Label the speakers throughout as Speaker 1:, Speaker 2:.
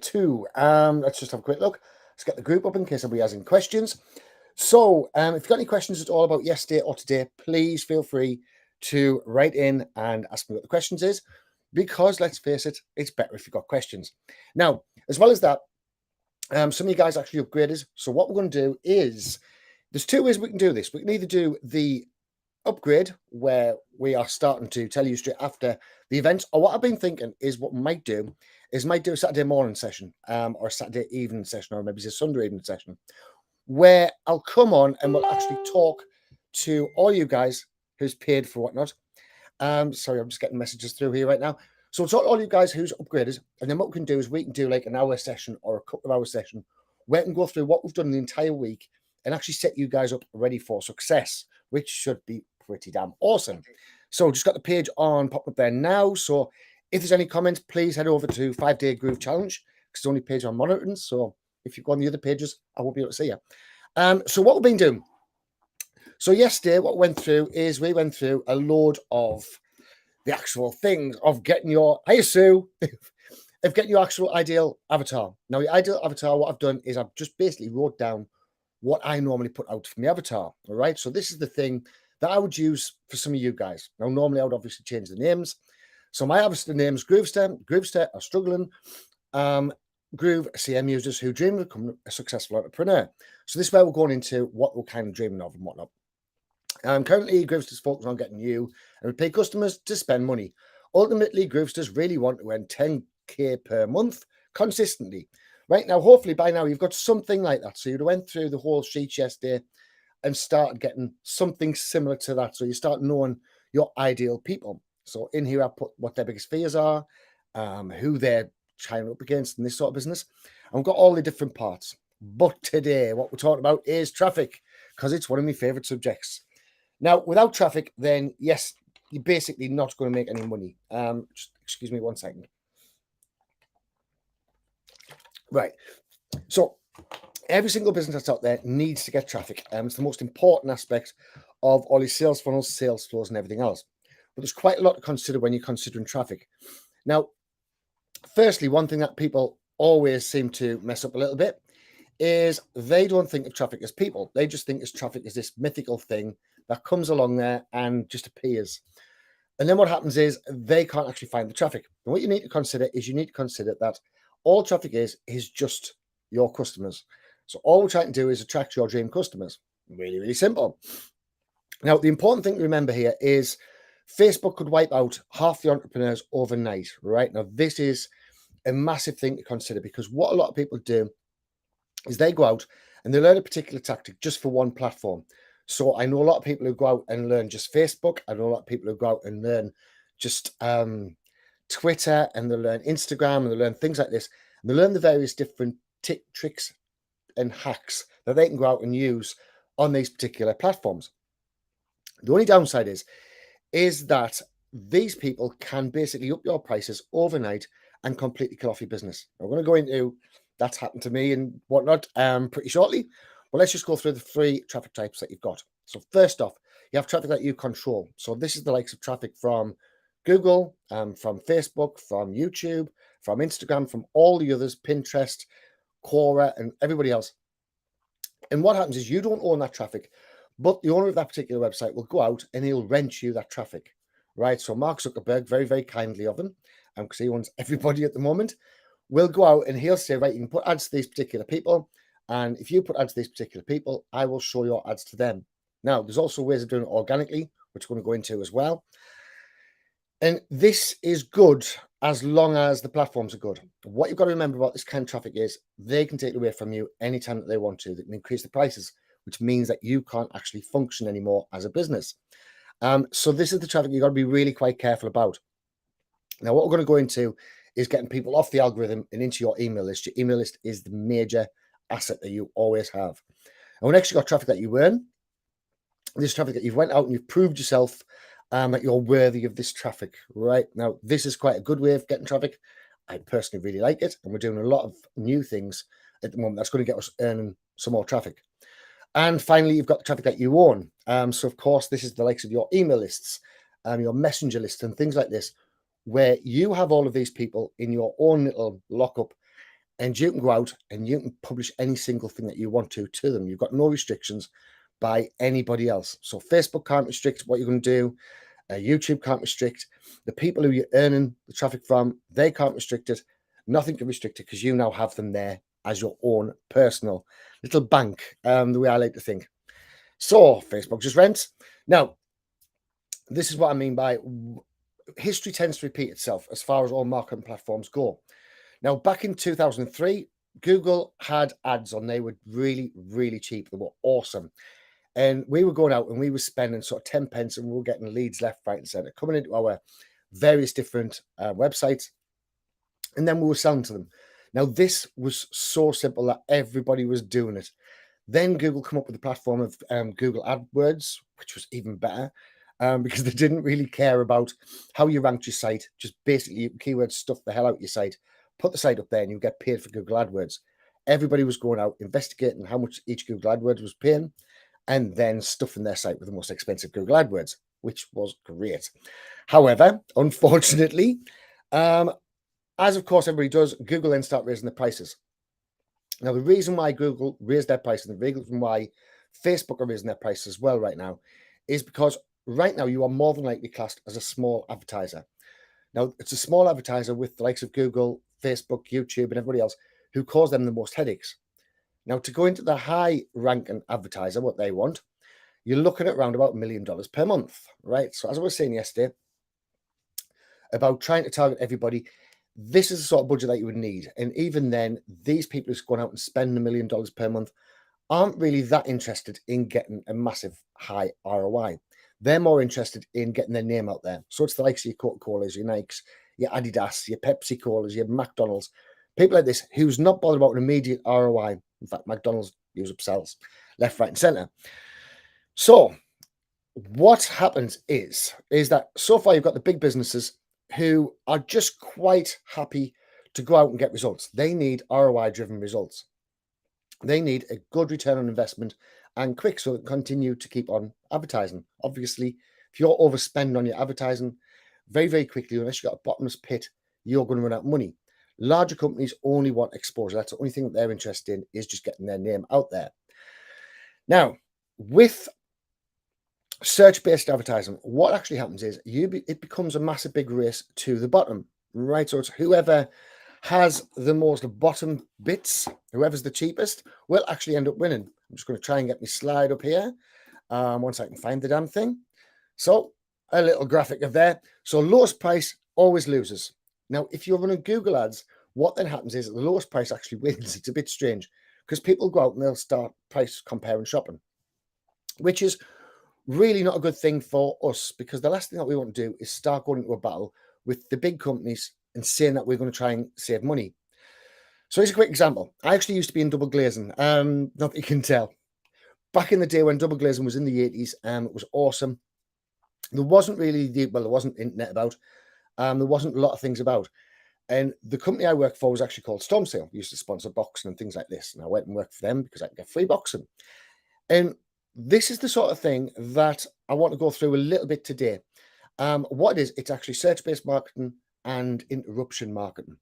Speaker 1: Two. Let's just have a quick look. Let's get the group up in case somebody has any questions. So, if you've got any questions at all about yesterday or today, please feel free to write in and ask me what the questions is, because let's face it, it's better if you've got questions. Now, as well as that, some of you guys actually upgraded. So what we're going to do is, there's two ways we can do this. We can either do the upgrade where we are starting to tell you straight after the event, or what I've been thinking is what we might do a Saturday morning session, or a Saturday evening session, or maybe it's a Sunday evening session, where I'll come on and we'll actually talk to all you guys who's paid for whatnot. Sorry, I'm just getting messages through here right now. So we'll talk to all you guys who's upgraded, and then what we can do is we can do like an hour session or a couple of hour session where we can go through what we've done the entire week and actually set you guys up ready for success, which should be pretty damn awesome. So just got the page on popping up there now. So if there's any comments, please head over to 5-Day Groove Challenge, because it's the only page I'm monitoring. So if you go on the other pages, I won't be able to see you. So what we've been doing. So yesterday, what we went through is we went through a load of the actual things of getting your, hey Sue, of getting your actual ideal avatar. Now, your ideal avatar, what I've done is I've just basically wrote down what I normally put out for my avatar. All right. So this is the thing that I would use for some of you guys. Now, normally I would obviously change the names. So my avatar name is Groovester. Groovester are struggling. Groove CM users who dream of becoming a successful entrepreneur. So this is where we're going into what we're kind of dreaming of and whatnot. Currently, Groovster's focused on getting you and repeat customers to spend money. Ultimately, Groovsters really want to earn 10k per month consistently. Right now, hopefully by now you've got something like that. So you went through the whole sheet yesterday and started getting something similar to that. So you start knowing your ideal people. So in here, I put what their biggest fears are, who they're trying up against in this sort of business. And we've got all the different parts. But today, what we're talking about is traffic, because it's one of my favorite subjects. Now, without traffic, then yes, you're basically not going to make any money. Just excuse me 1 second. Right. So every single business that's out there needs to get traffic. It's the most important aspect of all your sales funnels, sales flows, and everything else. But there's quite a lot to consider when you're considering traffic. Now, firstly, one thing that people always seem to mess up a little bit is they don't think of traffic as people. They just think of traffic as this mythical thing that comes along there and just appears. And then what happens is they can't actually find the traffic. And what you need to consider is you need to consider that all traffic is just your customers. So all we're trying to do is attract your dream customers. Really, really simple. Now, the important thing to remember here is Facebook could wipe out half the entrepreneurs overnight, right? Now, this is a massive thing to consider, because what a lot of people do is they go out and they learn a particular tactic just for one platform. So I know a lot of people who go out and learn just Facebook. I know a lot of people who go out and learn just Twitter, and they learn Instagram, and they learn things like this. And they learn the various different tricks and hacks that they can go out and use on these particular platforms. The only downside is that these people can basically up your prices overnight and completely kill off your business. I'm going to go into that's happened to me and whatnot pretty shortly. But let's just go through the 3 traffic types that you've got. So first off, you have traffic that you control. So this is the likes of traffic from Google, from Facebook, from YouTube, from Instagram, from all the others, Pinterest, Quora, and everybody else. And what happens is you don't own that traffic, but the owner of that particular website will go out and he'll rent you that traffic, right? So Mark Zuckerberg, very, very kindly of him, because he owns everybody at the moment, will go out and he'll say, right, you can put ads to these particular people. And if you put ads to these particular people, I will show your ads to them. Now, there's also ways of doing it organically, which we're going to go into as well. And this is good as long as the platforms are good. What you've got to remember about this kind of traffic is they can take it away from you anytime that they want to. They can increase the prices, which means that you can't actually function anymore as a business. So this is the traffic you've got to be really quite careful about. Now, what we're going to go into is getting people off the algorithm and into your email list. Your email list is the major asset that you always have. And when actually got traffic that you earn, this traffic that you've went out and you've proved yourself that you're worthy of this traffic, right? Now, this is quite a good way of getting traffic. I personally really like it. And we're doing a lot of new things at the moment that's going to get us earning some more traffic. And finally, you've got the traffic that you own. So, of course, this is the likes of your email lists, your messenger lists, and things like this, where you have all of these people in your own little lockup, and you can go out and you can publish any single thing that you want to them. You've got no restrictions by anybody else. So Facebook can't restrict what you're going to do. YouTube can't restrict. The people who you're earning the traffic from, they can't restrict it. Nothing can restrict it because you now have them there as your own personal little bank, the way I like to think. So Facebook just rents. Now, this is what I mean by history tends to repeat itself as far as all marketing platforms go. Now, back in 2003, Google had ads on. They were really, really cheap. They were awesome. And we were going out and we were spending sort of 10 pence and we were getting leads left, right, and center coming into our various different websites. And then we were selling to them. Now, this was so simple that everybody was doing it. Then Google come up with the platform of Google AdWords, which was even better because they didn't really care about how you ranked your site. Just basically keywords stuff the hell out your site, put the site up there and you get paid for Google AdWords. Everybody was going out investigating how much each Google AdWords was paying and then stuffing their site with the most expensive Google AdWords, which was great. However, unfortunately, as of course everybody does, Google then start raising the prices. Now, the reason why Google raised their prices and the reason why Facebook are raising their prices as well right now is because right now you are more than likely classed as a small advertiser. Now, it's a small advertiser with the likes of Google, Facebook, YouTube, and everybody else who cause them the most headaches. Now, to go into the high-ranking advertiser, what they want, you're looking at around about $1 million per month, right? So as I was saying yesterday, about trying to target everybody, this is the sort of budget that you would need. And even then, these people who's going out and spend $1 million per month aren't really that interested in getting a massive high ROI. They're more interested in getting their name out there. So it's the likes of your Coca-Colas, your Nikes, your Adidas, your Pepsi Colas, your McDonald's, people like this who's not bothered about an immediate ROI. In fact, McDonald's use up sales left, right, and center. So what happens is that so far you've got the big businesses who are just quite happy to go out and get results. They need ROI-driven results. They need a good return on investment and quick so they can continue to keep on advertising. Obviously, if you're overspending on your advertising, very, very quickly, unless you've got a bottomless pit, you're going to run out of money. Larger companies only want exposure. That's the only thing that they're interested in is just getting their name out there. Now, with search-based advertising, what actually happens is it becomes a massive big race to the bottom, right? So it's whoever has the most bottom bits, whoever's the cheapest, will actually end up winning. I'm just going to try and get my slide up here once I can find the damn thing. So a little graphic of there. So lowest price always loses. Now, if you're running Google ads, what then happens is that the lowest price actually wins. It's a bit strange because people go out and they'll start price comparing shopping, which is really not a good thing for us because the last thing that we want to do is start going into a battle with the big companies and saying that we're going to try and save money. So here's a quick example. I actually used to be in double glazing. Not that you can tell. Back in the day when double glazing was in the 80s, it was awesome. There wasn't really there wasn't internet about. There wasn't a lot of things about. And the company I worked for was actually called Storm Sale. We used to sponsor boxing and things like this. And I went and worked for them because I could get free boxing. And this is the sort of thing that I want to go through a little bit today. What it is, it's actually search-based marketing and interruption marketing.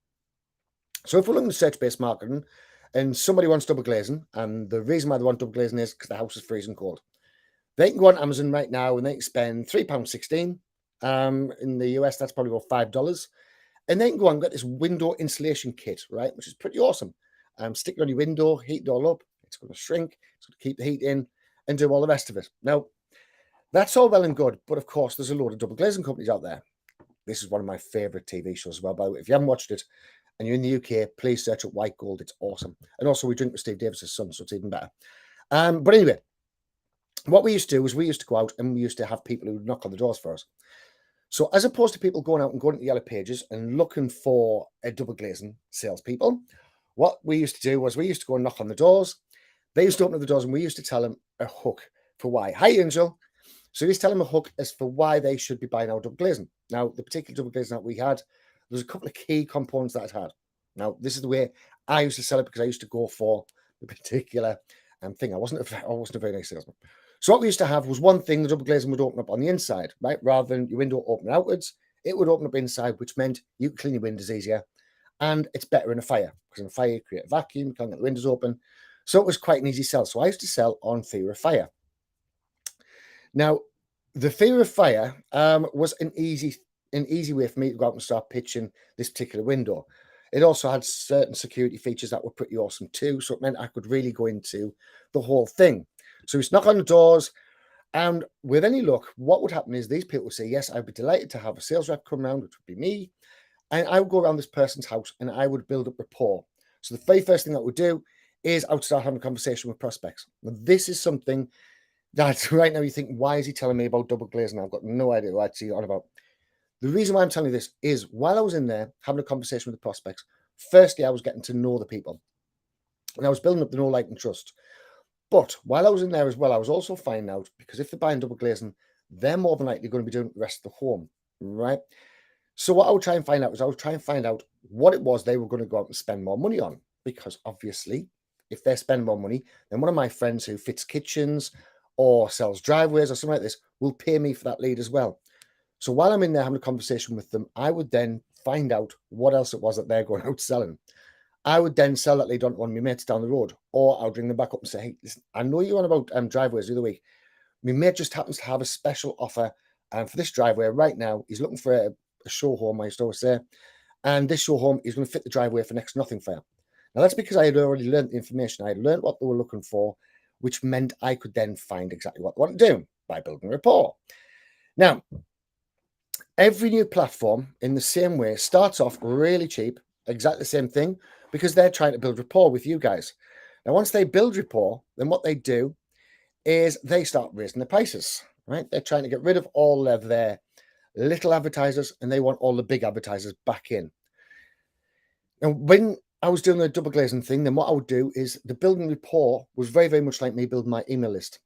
Speaker 1: So if we're looking at search-based marketing and somebody wants double glazing, and the reason why they want double glazing is because the house is freezing cold. They can go on Amazon right now and they can spend £3.16. In the US, that's probably about $5. And they can go and get this window insulation kit, right? Which is pretty awesome. Stick it on your window, heat it all up. It's going to shrink. It's going to keep the heat in and do all the rest of it. Now, that's all well and good. But of course, there's a load of double glazing companies out there. This is one of my favorite TV shows as well. By the way, if you haven't watched it and you're in the UK, please search up White Gold. It's awesome. And also, we drink with Steve Davis's son, so it's even better. But anyway, what we used to do is we used to go out and we used to have people who would knock on the doors for us. So as opposed to people going out and going to the Yellow Pages and looking for a double glazing salespeople, what we used to do was we used to go and knock on the doors. They used to open up the doors and we used to tell them a hook for why. Hi, Angel. So we used to tell them a hook as for why they should be buying our double glazing. Now, the particular double glazing that we had, there's a couple of key components that it had. Now, this is the way I used to sell it because I used to go for the particular thing. I wasn't a very nice salesman. So what we used to have was one thing, the double glazing would open up on the inside, right? Rather than your window opening outwards, it would open up inside, which meant you could clean your windows easier and it's better in a fire because in a fire you create a vacuum, you can't get the windows open. So it was quite an easy sell. So I used to sell on fear of fire. Now, the fear of fire was an easy way for me to go out and start pitching this particular window. It also had certain security features that were pretty awesome too. So it meant I could really go into the whole thing. So we knock on the doors, and with any luck, what would happen is these people would say, yes, I'd be delighted to have a sales rep come around, which would be me. And I would go around this person's house and I would build up rapport. So the very first thing I would do is I would start having a conversation with prospects. Now, this is something that right now you think, why is he telling me about double glazing? I've got no idea what he's on about. The reason why I'm telling you this is while I was in there having a conversation with the prospects, firstly, I was getting to know the people. And I was building up the know, like, and trust. But while I was in there as well, I was also finding out, because if they're buying double glazing, they're more than likely going to be doing the rest of the home, right? So what I would try and find out is I would try and find out what it was they were going to go out and spend more money on. Because obviously, if they're spending more money, then one of my friends who fits kitchens or sells driveways or something like this will pay me for that lead as well. So while I'm in there having a conversation with them, I would then find out what else it was that they're going out selling. I would then sell that lead on to one of my mates down the road, or I would ring them back up and say, hey, listen, I know you're on about driveways the other week. My mate just happens to have a special offer for this driveway right now. He's looking for a show home, I used to always say, and this show home is going to fit the driveway for next to nothing for you. Now, that's because I had already learned the information. I had learned what they were looking for, which meant I could then find exactly what they want to do by building rapport. Now, every new platform in the same way starts off really cheap, exactly the same thing, because they're trying to build rapport with you guys. Now, once they build rapport, then what they do is they start raising the prices, right? They're trying to get rid of all of their little advertisers and they want all the big advertisers back in. Now, when I was doing the double glazing thing, then what I would do is the building rapport was very, very much like me building my email list.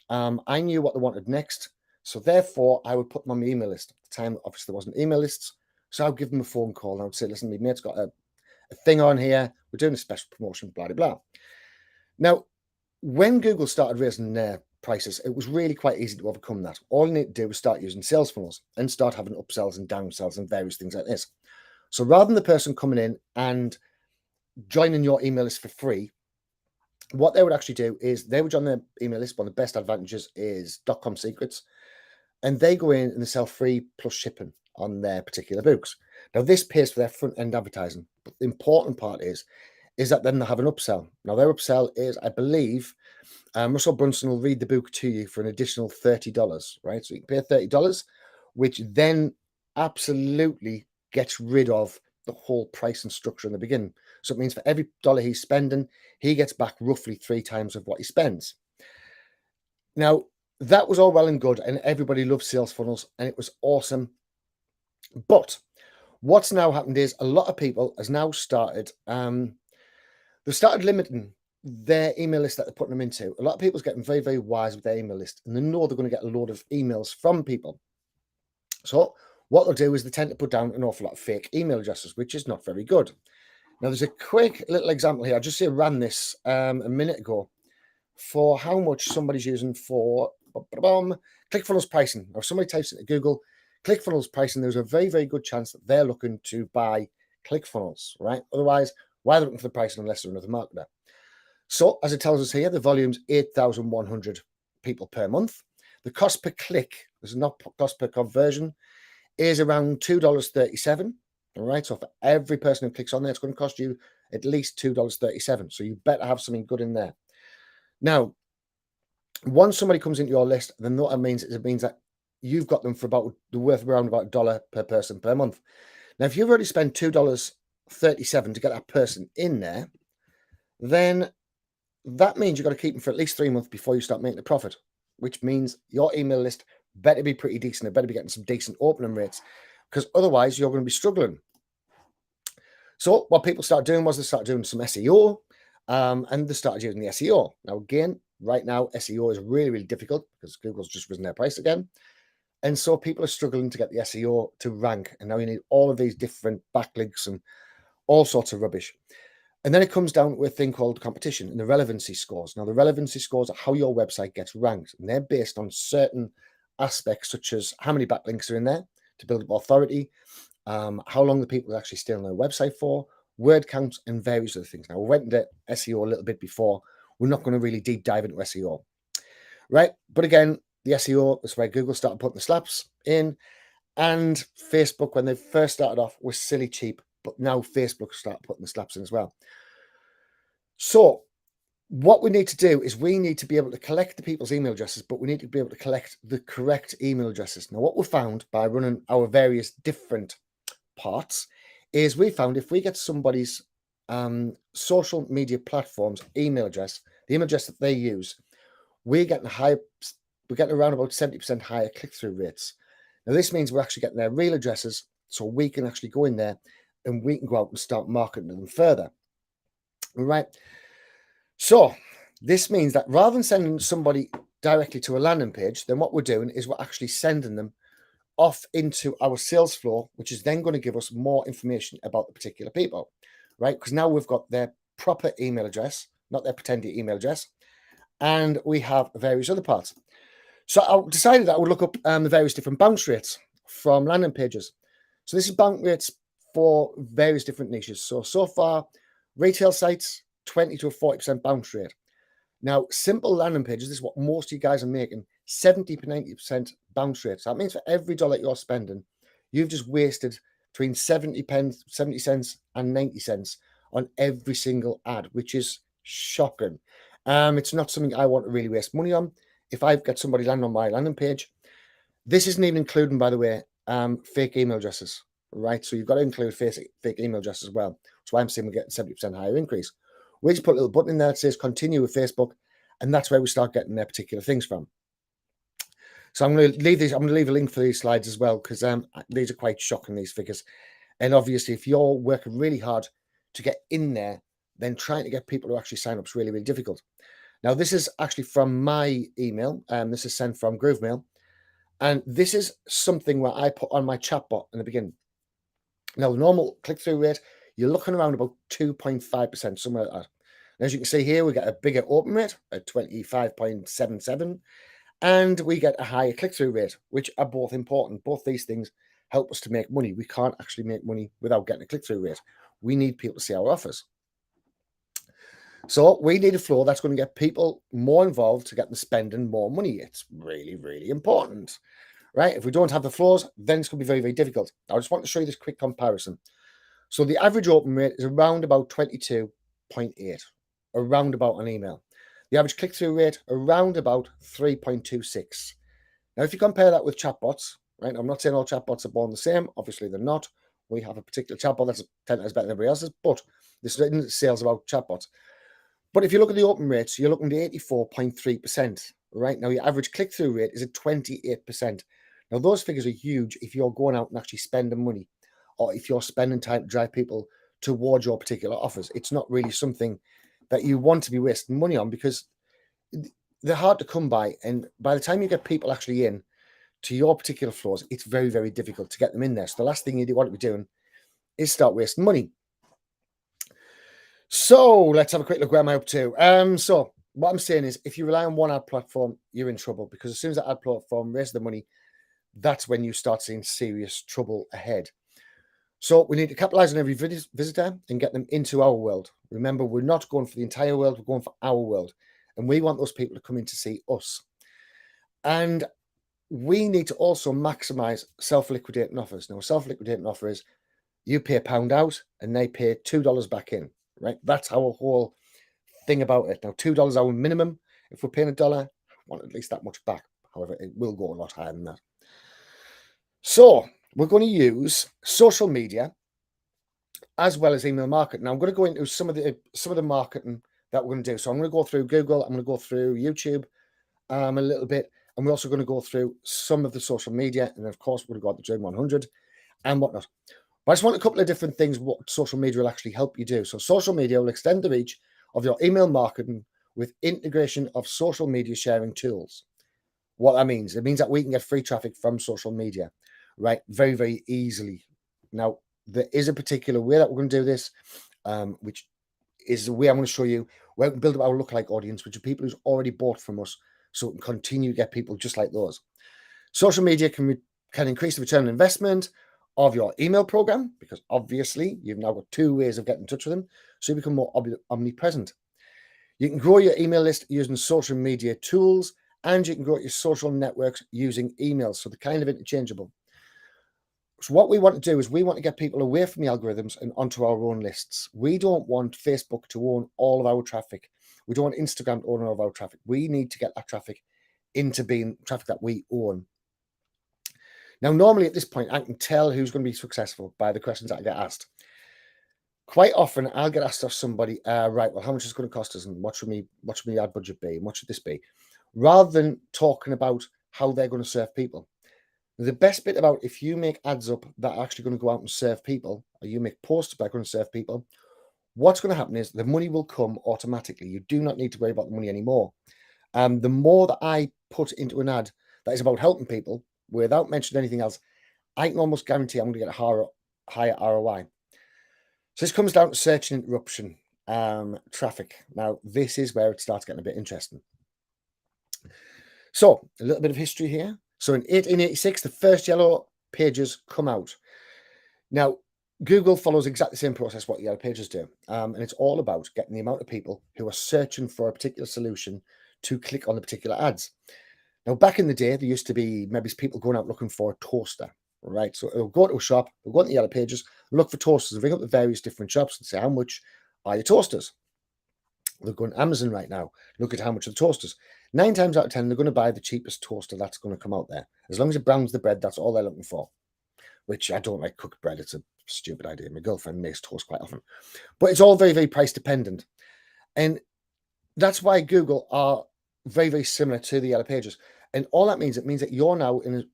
Speaker 1: I knew what they wanted next. So therefore, I would put them on my email list. At the time, obviously, there wasn't email lists. So I would give them a phone call and I would say, listen, my mate's got a thing on here. We're doing a special promotion, blah, blah, blah. Now, when Google started raising their prices, it was really quite easy to overcome that. All you need to do was start using sales funnels and start having upsells and downsells and various things like this. So rather than the person coming in and joining your email list for free, what they would actually do is they would join their email list. One of the best advantages is .com secrets. And they go in and they sell free plus shipping on their particular books. Now, this pays for their front end advertising. But the important part is that then they have an upsell. Now, their upsell is, I believe, Russell Brunson will read the book to you for an additional $30, right? So you can pay $30, which then absolutely gets rid of the whole price and structure in the beginning. So it means for every dollar he's spending, he gets back roughly 3 times of what he spends. Now, that was all well and good, and everybody loves sales funnels, and it was awesome. But what's now happened is a lot of people has now started, they've started limiting their email list that they're putting them into. A lot of people's getting very, very wise with their email list, and they know they're going to get a load of emails from people. So what they'll do is they tend to put down an awful lot of fake email addresses, which is not very good. Now, there's a quick little example here. I just ran this a minute ago for how much somebody's using for ClickFunnels pricing. Now, if somebody types into Google ClickFunnels pricing, there's a very, very good chance that they're looking to buy ClickFunnels, right? Otherwise, why are they looking for the pricing unless they're another marketer? So, as it tells us here, the volume's 8,100 people per month. The cost per click, there's not cost per conversion, is around $2.37. All right. So, for every person who clicks on there, it's going to cost you at least $2.37. So, you better have something good in there. Now, once somebody comes into your list, then what it means is it means that you've got them for about the worth around about $1 per person per month. Now, if you've already spent $2.37 to get that person in there, then that means you've got to keep them for at least 3 months before you start making a profit, which means your email list better be pretty decent. It better be getting some decent opening rates, because otherwise you're going to be struggling. So what people started doing was they started doing some SEO, and they started using the SEO. Now, again, right now, SEO is really, really difficult because Google's just risen their price again. And so people are struggling to get the SEO to rank. And now you need all of these different backlinks and all sorts of rubbish. And then it comes down to a thing called competition and the relevancy scores. Now, the relevancy scores are how your website gets ranked. And they're based on certain aspects, such as how many backlinks are in there to build up authority, how long the people actually stay on their website for, word counts, and various other things. Now, we went into SEO a little bit before. We're not going to really deep dive into SEO, right? But again, the SEO is where Google started putting the slaps in, and Facebook, when they first started off, was silly cheap, but now Facebook started putting the slaps in as well. So what we need to do is we need to be able to collect the people's email addresses, but we need to be able to collect the correct email addresses. Now, what we found by running our various different parts is we found if we get somebody's social media platforms email address, the email address that they use, we're getting around about 70% higher click-through rates. Now, this means we're actually getting their real addresses, so we can actually go in there and we can go out and start marketing them further. All right. So this means that rather than sending somebody directly to a landing page, then what we're doing is we're actually sending them off into our sales flow, which is then going to give us more information about the particular people, right? Because now we've got their proper email address, not their pretended email address, and we have various other parts. So I decided that I would look up the various different bounce rates from landing pages. So this is bounce rates for various different niches. So far, retail sites, 20 to a 40% bounce rate. Now, simple landing pages, this is what most of you guys are making, 70 to 90% bounce rate. So that means for every dollar you're spending, you've just wasted between 70 cents and 90 cents on every single ad, which is shocking. It's not something I want to really waste money on. If I've got somebody land on my landing page, this isn't even including, by the way, fake email addresses, right? So you've got to include fake email addresses as well. That's why I'm saying we're getting 70% higher increase. We just put a little button in there that says continue with Facebook, and that's where we start getting their particular things from. So I'm going to leave these. I'm going to leave a link for these slides as well, because these are quite shocking, these figures. And obviously, if you're working really hard to get in there, then trying to get people to actually sign up is really, really difficult. Now, this is actually from my email. This is sent from Groovemail. And this is something where I put on my chatbot in the beginning. Now, the normal click-through rate, you're looking around about 2.5%, somewhere like that. And as you can see here, we get a bigger open rate at 25.77, and we get a higher click-through rate, which are both important. Both these things help us to make money. We can't actually make money without getting a click-through rate. We need people to see our offers. So we need a flow that's going to get people more involved to get them spending more money. It's really, really important, right? If we don't have the flows, then it's going to be very, very difficult. I just want to show you this quick comparison. So the average open rate is around about 22.8, around about an email. The average click-through rate, around about 3.26. Now, if you compare that with chatbots, right? I'm not saying all chatbots are born the same. Obviously, they're not. We have a particular chatbot that's 10 times better than everybody else's, but this is sales about chatbots. But if you look at the open rates, you're looking at 84.3%, right? Now, your average click-through rate is at 28%. Now, those figures are huge if you're going out and actually spending money, or if you're spending time to drive people towards your particular offers. It's not really something that you want to be wasting money on, because they're hard to come by. And by the time you get people actually in to your particular floors, it's very, very difficult to get them in there. So the last thing you want to be doing is start wasting money. So let's have a quick look. Where am I up to? So what I'm saying is, if you rely on one ad platform, you're in trouble, because as soon as that ad platform raises the money, that's when you start seeing serious trouble ahead. So we need to capitalize on every visitor and get them into our world. Remember, we're not going for the entire world, we're going for our world. And we want those people to come in to see us. And we need to also maximize self-liquidating offers. Now, a self-liquidating offer is you pay £1 out and they pay $2 back in, right? That's our whole thing about it. Now, $2 is our minimum. If we're paying $1, I want at least that much back. However, it will go a lot higher than that. So we're going to use social media as well as email marketing. Now, I'm going to go into some of the marketing that we're going to do. So I'm going to go through Google. I'm going to go through YouTube a little bit. And we're also going to go through some of the social media. And of course, we're going to go out the Dream 100 and whatnot. But I just want a couple of different things what social media will actually help you do. So social media will extend the reach of your email marketing with integration of social media sharing tools. What that means, it means that we can get free traffic from social media, right? Very, very easily. Now, there is a particular way that we're going to do this, which is the way I'm going to show you where we can build up our lookalike audience, which are people who's already bought from us, so we can continue to get people just like those. Social media can increase the return on investment of your email program, because obviously you've now got 2 ways of getting in touch with them, so you become more omnipresent. You can grow your email list using social media tools, and you can grow your social networks using emails, so they're kind of interchangeable. So what we want to do is we want to get people away from the algorithms and onto our own lists. We don't want Facebook to own all of our traffic. We don't want Instagram to own all of our traffic. We need to get that traffic into being traffic that we own. Now, normally at this point, I can tell who's going to be successful by the questions that I get asked. Quite often, I'll get asked of somebody, right, well, how much is it going to cost us, and what should my ad budget be, and what should this be? Rather than talking about how they're going to serve people. The best bit about if you make ads up that are actually going to go out and serve people, or you make posts that are going to serve people, what's going to happen is the money will come automatically. You do not need to worry about the money anymore. The more that I put into an ad that is about helping people without mentioning anything else, I can almost guarantee I'm going to get a higher ROI. So this comes down to search and interruption traffic. Now, this is where it starts getting a bit interesting. So, a little bit of history here. So in 1886, the first Yellow Pages come out. Now, Google follows exactly the same process what Yellow Pages do. And it's all about getting the amount of people who are searching for a particular solution to click on the particular ads. Now, back in the day, there used to be maybe people going out looking for a toaster, right? So they'll go to a shop, they'll go to the Yellow Pages, look for toasters, ring up the various different shops and say, how much are your toasters? They'll go on Amazon right now, look at how much are the toasters. 9 times out of 10, they're going to buy the cheapest toaster that's going to come out there. As long as it browns the bread, that's all they're looking for, which I don't like cooked bread. It's a stupid idea. My girlfriend makes toast quite often. But it's all very, very price dependent. And that's why Google are very, very similar to the Yellow Pages. And all that means, it means that you're now in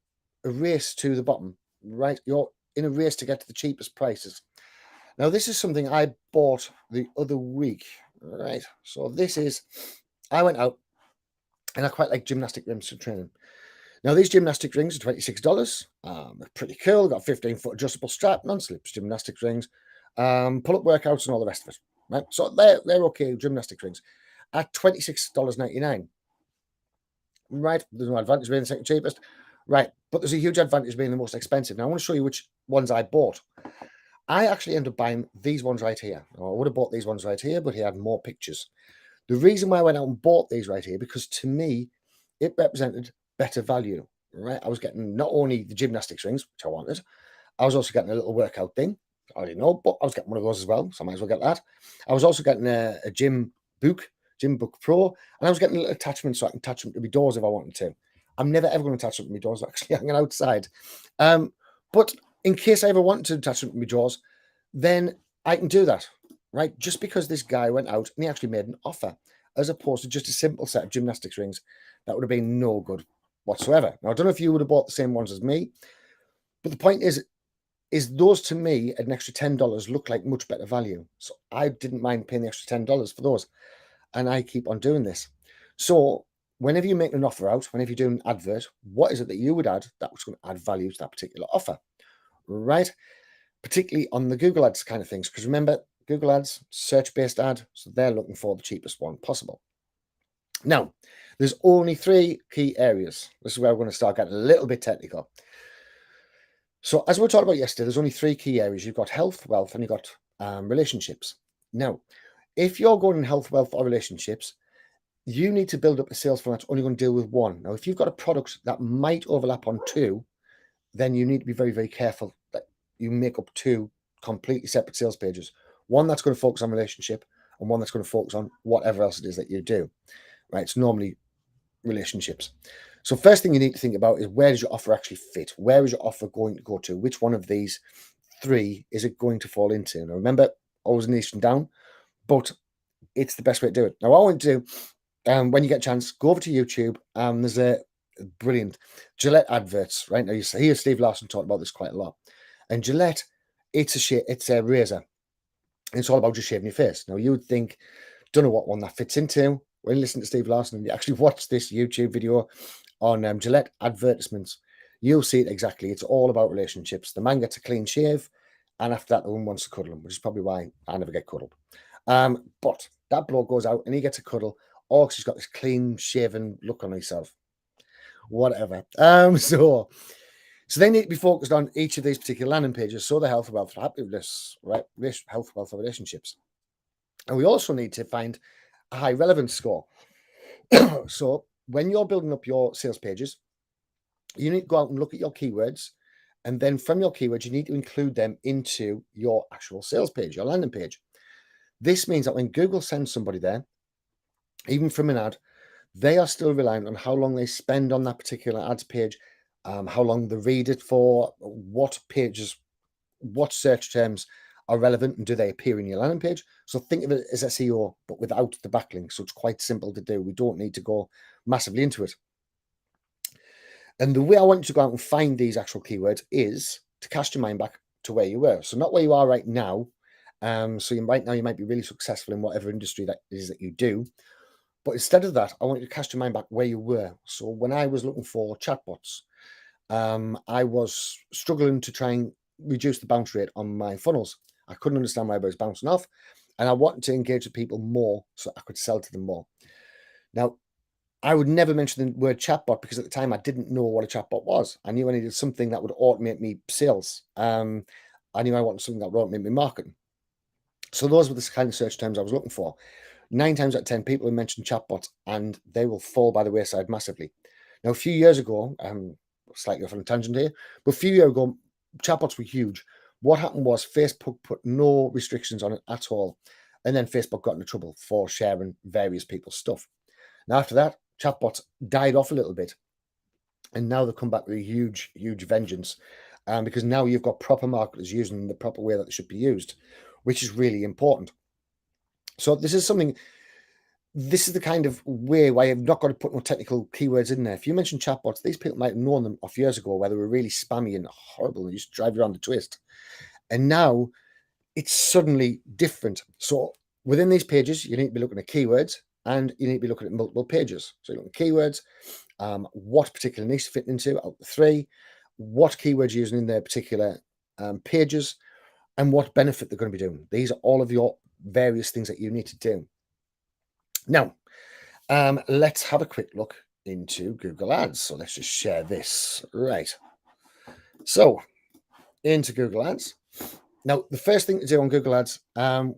Speaker 1: a race to the bottom, right? You're in a race to get to the cheapest prices. Now, this is something I bought the other week, right? So this is, I went out and I quite like gymnastic rings for training. Now, these gymnastic rings are $26. They're pretty cool. Got a 15-foot adjustable strap, non-slips gymnastic rings, pull-up workouts and all the rest of it, right? So they're okay gymnastic rings at $26.99. Right, there's no advantage being the second cheapest. Right, but there's a huge advantage being the most expensive. Now, I want to show you which ones I bought. I actually ended up buying these ones right here. I would have bought these ones right here, but he had more pictures. The reason why I went out and bought these right here, because to me, it represented better value, right? I was getting not only the gymnastics rings, which I wanted, I was also getting a little workout thing. I already know, but I was getting one of those as well, so I might as well get that. I was also getting a Gym Book Pro, and I was getting a little attachment so I can attach them to my doors if I wanted to. I'm never ever going to attach them to my doors, actually hanging outside. But in case I ever want to attach them to my doors, then I can do that, right? Just because this guy went out and he actually made an offer, as opposed to just a simple set of gymnastics rings that would have been no good whatsoever. Now, I don't know if you would have bought the same ones as me, but the point is those to me at an extra $10 look like much better value. So I didn't mind paying the extra $10 for those. And I keep on doing this. So whenever you make an offer out, whenever you're doing an advert, what is it that you would add that was going to add value to that particular offer, right? Particularly on the Google Ads kind of things. Because remember, Google Ads, search-based ad, so they're looking for the cheapest one possible. Now, there's only 3 key areas. This is where we're going to start getting a little bit technical. So as we were talking about yesterday, there's only 3 key areas. You've got health, wealth, and you've got relationships. Now, if you're going in health, wealth, or relationships, you need to build up a sales funnel that's only going to deal with one. Now, if you've got a product that might overlap on 2, then you need to be very, very careful that you make up 2 completely separate sales pages. One that's going to focus on relationship and one that's going to focus on whatever else it is that you do, right? It's normally relationships. So first thing you need to think about is, where does your offer actually fit? Where is your offer going to go to? Which one of these 3 is it going to fall into? Now, remember, always niching down, but it's the best way to do it. Now, what I want to do, when you get a chance, go over to YouTube. There's a brilliant Gillette adverts, right? Now, you hear Steve Larsen talk about this quite a lot. And Gillette, it's a razor. It's all about just shaving your face. Now, you would think, don't know what one that fits into. When you listen to Steve Larsen and you actually watch this YouTube video on Gillette advertisements, you'll see it exactly. It's all about relationships. The man gets a clean shave, and after that, the woman wants to cuddle him, which is probably why I never get cuddled. But that bloke goes out and he gets a cuddle, or because he's got this clean shaven look on himself. Whatever. So So they need to be focused on each of these particular landing pages. So the health, wealth, happiness, right? Health, wealth, and relationships. And we also need to find a high relevance score. So when you're building up your sales pages, you need to go out and look at your keywords. And then from your keywords, you need to include them into your actual sales page, your landing page. This means that when Google sends somebody there, even from an ad, they are still reliant on how long they spend on that particular ads page, how long they read it for, what pages, what search terms are relevant, and do they appear in your landing page. So think of it as SEO, but without the backlink. So it's quite simple to do. We don't need to go massively into it. And the way I want you to go out and find these actual keywords is to cast your mind back to where you were. So not where you are right now. Right now you might be really successful in whatever industry that is that you do. But instead of that, I want you to cast your mind back where you were. So when I was looking for chatbots, I was struggling to try and reduce the bounce rate on my funnels. I couldn't understand why I was bouncing off, and I wanted to engage with people more so I could sell to them more. Now, I would never mention the word chatbot because at the time I didn't know what a chatbot was. I knew I needed something that would automate me sales. I knew I wanted something that would automate me marketing. So those were the kind of search terms I was looking for. 9 times out of 10 people have mentioned chatbots and they will fall by the wayside massively. Now, a few years ago, slightly off on a tangent here, but a few years ago, chatbots were huge. What happened was Facebook put no restrictions on it at all. And then Facebook got into trouble for sharing various people's stuff. Now, after that, chatbots died off a little bit. And now they've come back with a huge, huge vengeance. Because now you've got proper marketers using them the proper way that they should be used, which is really important. So this is the kind of way why I've not got to put no technical keywords in there. If you mention chatbots, these people might have known them off years ago where they were really spammy and horrible and just drive you around the twist. And now it's suddenly different. So within these pages, you need to be looking at keywords and you need to be looking at multiple pages. So you're looking at keywords, what particular niche fit into out of the 3, what keywords you're using in their particular pages, and what benefit they're going to be doing. These are all of your various things that you need to do. Now, let's have a quick look into Google Ads. So let's just share this. Right. So into Google Ads. Now, the first thing to do on Google Ads,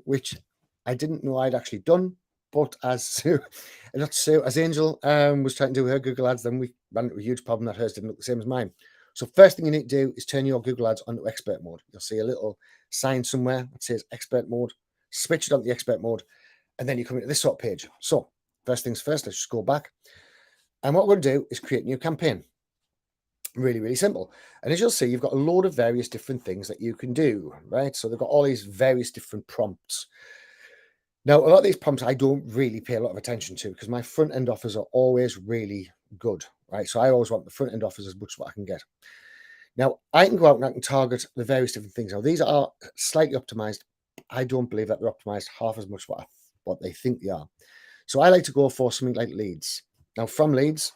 Speaker 1: which I didn't know I'd actually done, but as Angel was trying to do her Google Ads, then we ran into a huge problem that hers didn't look the same as mine. So first thing you need to do is turn your Google Ads onto expert mode. You'll see a little sign somewhere that says expert mode. Switch it onto the expert mode, and then you come into this sort of page. So first things first, let's just go back. And what we're going to do is create a new campaign. Really, really simple. And as you'll see, you've got a load of various different things that you can do, right? So they've got all these various different prompts. Now, a lot of these prompts I don't really pay a lot of attention to because my front end offers are always really good, right? So I always want the front end offers as much as what I can get. Now, I can go out and I can target the various different things. Now, these are slightly optimized. I don't believe that they're optimized half as much what they think they are. So I like to go for something like leads. Now, from leads,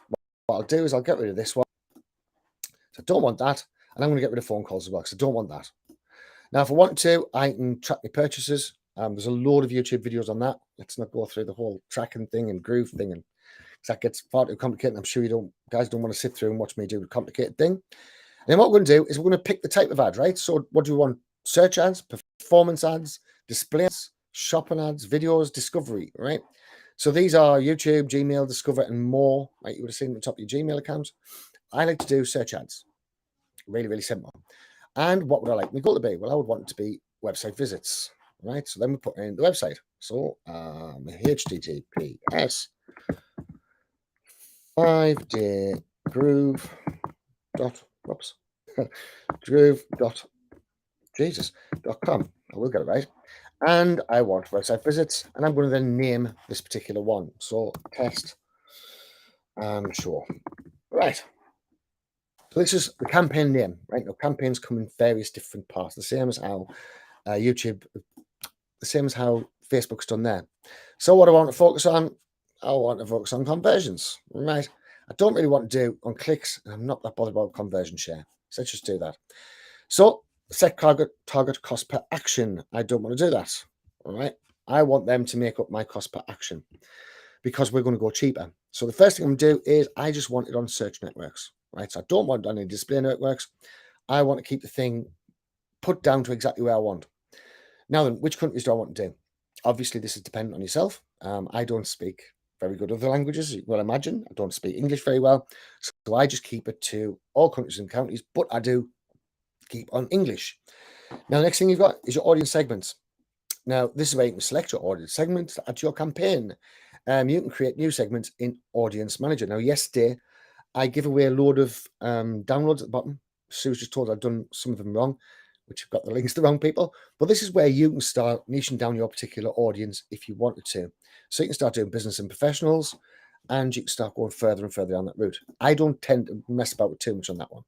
Speaker 1: what I'll do is I'll get rid of this one. So I don't want that. And I'm going to get rid of phone calls as well because I don't want that. Now, if I want to, I can track my purchases. There's a load of YouTube videos on that. Let's not go through the whole tracking thing and groove thing, and that gets far too complicated. I'm sure guys don't want to sit through and watch me do the complicated thing. And then what we're going to do is we're going to pick the type of ad, right? So what do we want? Search ads, performance ads, display ads, shopping ads, videos, discovery, right? So these are YouTube, Gmail, Discover, and more. Right? You would have seen at the top of your Gmail account. I like to do search ads. Really, really simple. And what would I like my goal to be? Well, I would want it to be website visits, right? So then we put in the website. So HTTPS 5daygroove.com. I will get it right. And I want website visits, and I'm going to then name this particular one. So test and show. Right. So this is the campaign name, right? Now, campaigns come in various different parts, the same as how YouTube, the same as how Facebook's done there. So what I want to focus on, I want to focus on conversions, right? I don't really want to do on clicks, and I'm not that bothered about conversion share. So let's just do that. So set target cost per action. I don't want to do that, all right? I want them to make up my cost per action because we're going to go cheaper. So the first thing I'm going to do is I just want it on search networks. right? So I don't want any display networks. I want to keep the thing put down to exactly where I want. Now then, which countries do I want to do? Obviously, this is dependent on yourself. I don't speak very good other languages, you will imagine. I don't speak English very well. So I just keep it to all countries and counties, but I do keep on English. Now, the next thing you've got is your audience segments. Now, this is where you can select your audience segments at your campaign. You can create new segments in Audience Manager. Now, yesterday, I give away a load of downloads at the bottom. Sue's just told I've done some of them wrong, which have got the links to the wrong people. But this is where you can start niching down your particular audience if you wanted to. So you can start doing business and professionals, and you can start going further and further down that route. I don't tend to mess about with too much on that one.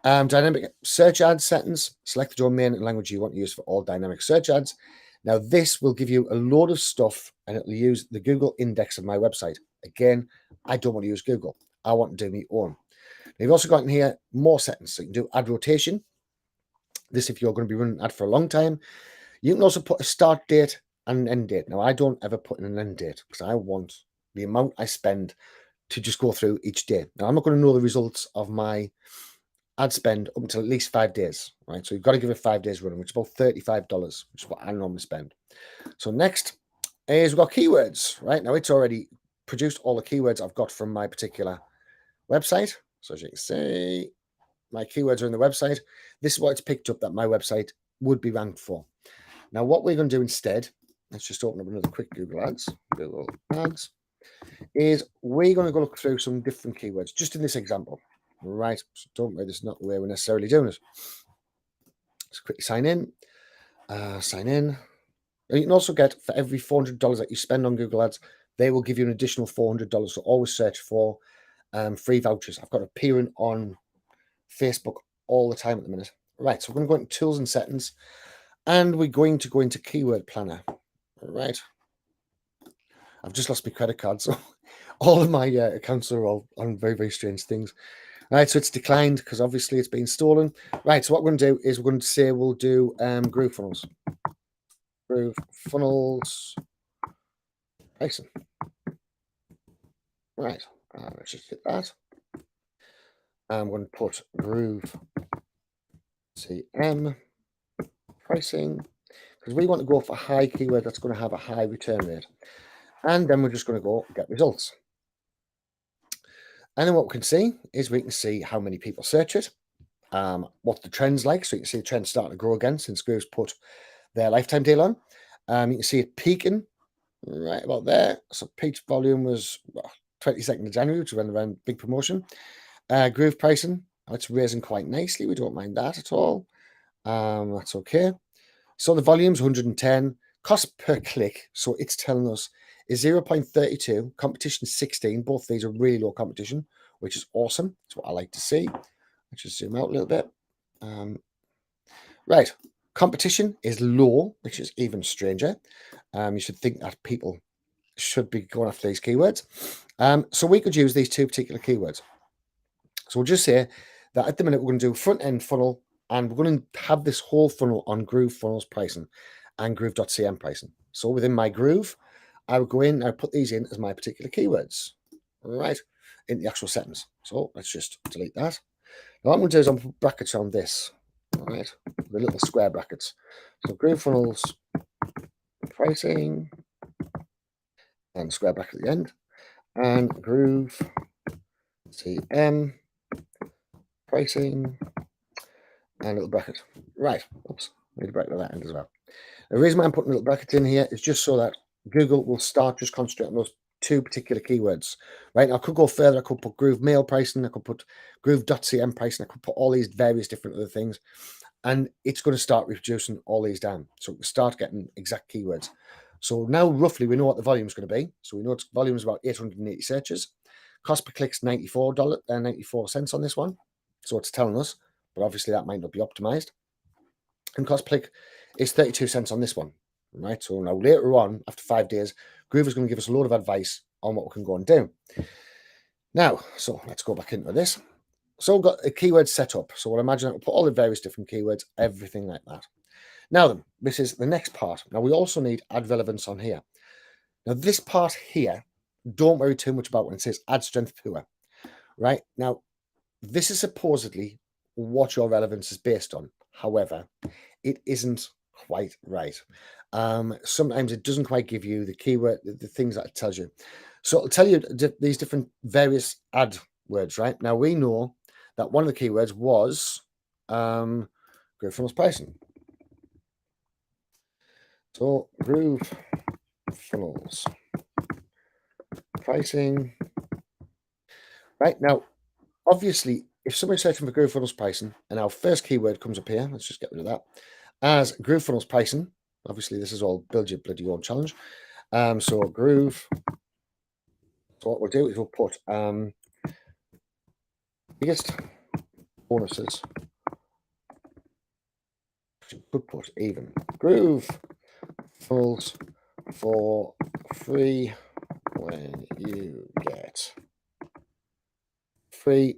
Speaker 1: Dynamic search ads settings. Select the domain and language you want to use for all dynamic search ads. Now, this will give you a load of stuff, and it'll use the Google index of my website. Again, I don't want to use Google. I want to do my own. Now, you've also got in here more settings. So you can do ad rotation. This, if you're going to be running an ad for a long time. You can also put a start date and an end date. Now, I don't ever put in an end date because I want the amount I spend to just go through each day. Now, I'm not going to know the results of my ad spend up until at least 5 days, right? So you've got to give it 5 days running, which is about $35, which is what I normally spend. So next is we've got keywords, right? Now, it's already produced all the keywords I've got from my particular website. So as you can see, my keywords are in the website. This is what it's picked up that my website would be ranked for. Now, what we're going to do instead, let's just open up another quick Google Ads, is we're going to go look through some different keywords, just in this example, right? So don't worry, this is not the way we're necessarily doing it. Let's quickly sign in. You can also get, for every $400 that you spend on Google Ads, they will give you an additional $400. So always search for free vouchers. I've got it appearing on Facebook all the time at the minute. Right, so we're going to go into tools and settings, and we're going to go into keyword planner. Right, I've just lost my credit card, so all of my accounts are all on very, very strange things. Right, so it's declined because obviously it's been stolen. Right, so what we're going to do is we're going to say we'll do GrooveFunnels. GrooveFunnels pricing. Right, let's just hit that. I'm going to put Groove CM pricing because we want to go for a high keyword that's going to have a high return rate. And then we're just going to go get results. And then what we can see is we can see how many people search it, what the trend's like. So you can see the trend starting to grow again since Groove's put their lifetime deal on. You can see it peaking right about there. So peak volume was 22nd of January, which was when they ran big promotion. Groove pricing, it's raising quite nicely. We don't mind that at all. That's okay. So the volume's 110. Cost per click, so it's telling us, is 0.32. Competition 16. Both these are really low competition, which is awesome. That's what I like to see. Let's just zoom out a little bit. Right. Competition is low, which is even stranger. You should think that people should be going after these keywords. So we could use these two particular keywords. So we'll just say that at the minute we're going to do front end funnel, and we're going to have this whole funnel on GrooveFunnels pricing and Groove.cm pricing. So within my Groove, I would go in and I put these in as my particular keywords, right, in the actual settings. So let's just delete that. Now what I'm going to do is I'm put brackets on this, right, the little square brackets. So GrooveFunnels pricing and square bracket at the end, and Groove CM pricing and a little bracket. Right, oops, need a bracket at that end as well. The reason why I'm putting little brackets in here is just so that Google will start just concentrating on those two particular keywords. Right, now I could go further. I could put Groove Mail pricing. I could put Groove.cm pricing. I could put all these various different other things, and it's going to start reproducing all these down. So we start getting exact keywords. So now roughly we know what the volume is going to be. So we know its volume is about 880 searches. Cost per click is $94 on this one. So it's telling us, but obviously that might not be optimized. And cost per click is 32 cents on this one, right? So now later on, after 5 days, Groove is going to give us a load of advice on what we can go and do. Now, so let's go back into this. So we've got a keyword set up. So we'll imagine I'll put all the various different keywords, everything like that. Now then, this is the next part. Now we also need ad relevance on here. Now this part here, don't worry too much about when it says ad strength poor, right? Now, this is supposedly what your relevance is based on. However, it isn't quite right. Sometimes it doesn't quite give you the keyword, the things that it tells you. So it'll tell you these different various ad words, right? Now we know that one of the keywords was Groove Funnels pricing. So Groove Funnels pricing. Right now, obviously, if somebody's searching for Groove Funnels pricing and our first keyword comes up here, let's just get rid of that, as Groove Funnels pricing, obviously this is all build your bloody own challenge. So Groove, so what we'll do is we'll put biggest bonuses, could put even Groove Funnels for free when you get free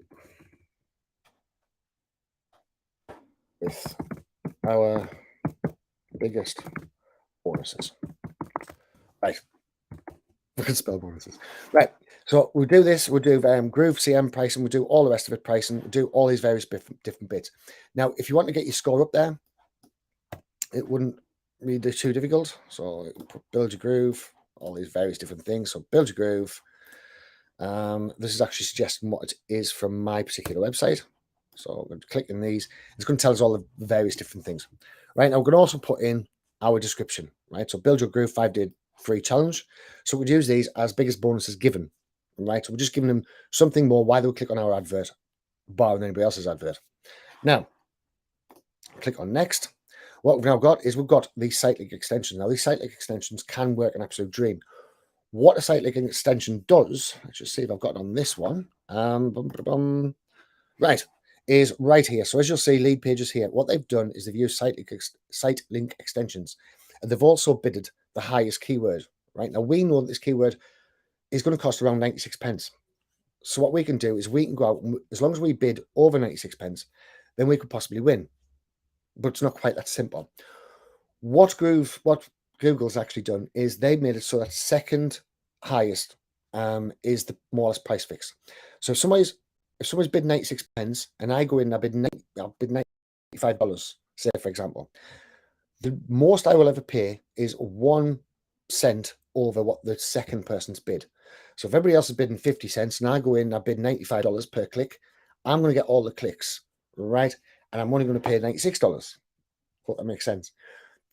Speaker 1: with our biggest bonuses. Right. We can spell bonuses. Right. So we'll do this. We'll do Groove CM pricing. We'll do all the rest of it pricing. We'll do all these various different bits. Now, if you want to get your score up there, it wouldn't be too difficult. So build your groove, all these various different things. So build your groove. This is actually suggesting what it is from my particular website. So I'm going to click in these. It's going to tell us all the various different things. Right. Now we're going to also put in our description. Right. So build your groove 5-day free challenge. So we'd use these as biggest bonuses given. Right. So we're just giving them something more why they would click on our advert, barring anybody else's advert. Now, click on next. What we've now got is we've got these site link extensions. Now, these site link extensions can work an absolute dream. What a site link extension does, let's just see if I've got it on this one. Right, is right here. So as you'll see, lead pages here. What they've done is they've used site link extensions, and they've also bidded the highest keyword. Right now, we know that this keyword is going to cost around 96 pence. So what we can do is we can go out, and as long as we bid over 96 pence, then we could possibly win. But it's not quite that simple. What Google's actually done is they've made it so that second highest is the more or less price fix. So if somebody's bid 96 pence and I go in and I'll bid $95, say for example, the most I will ever pay is 1 cent over what the second person's bid. So if everybody else is bidding 50 cents and I go in and I bid $95 per click, I'm going to get all the clicks, right? And I'm only going to pay $96. Hope that makes sense.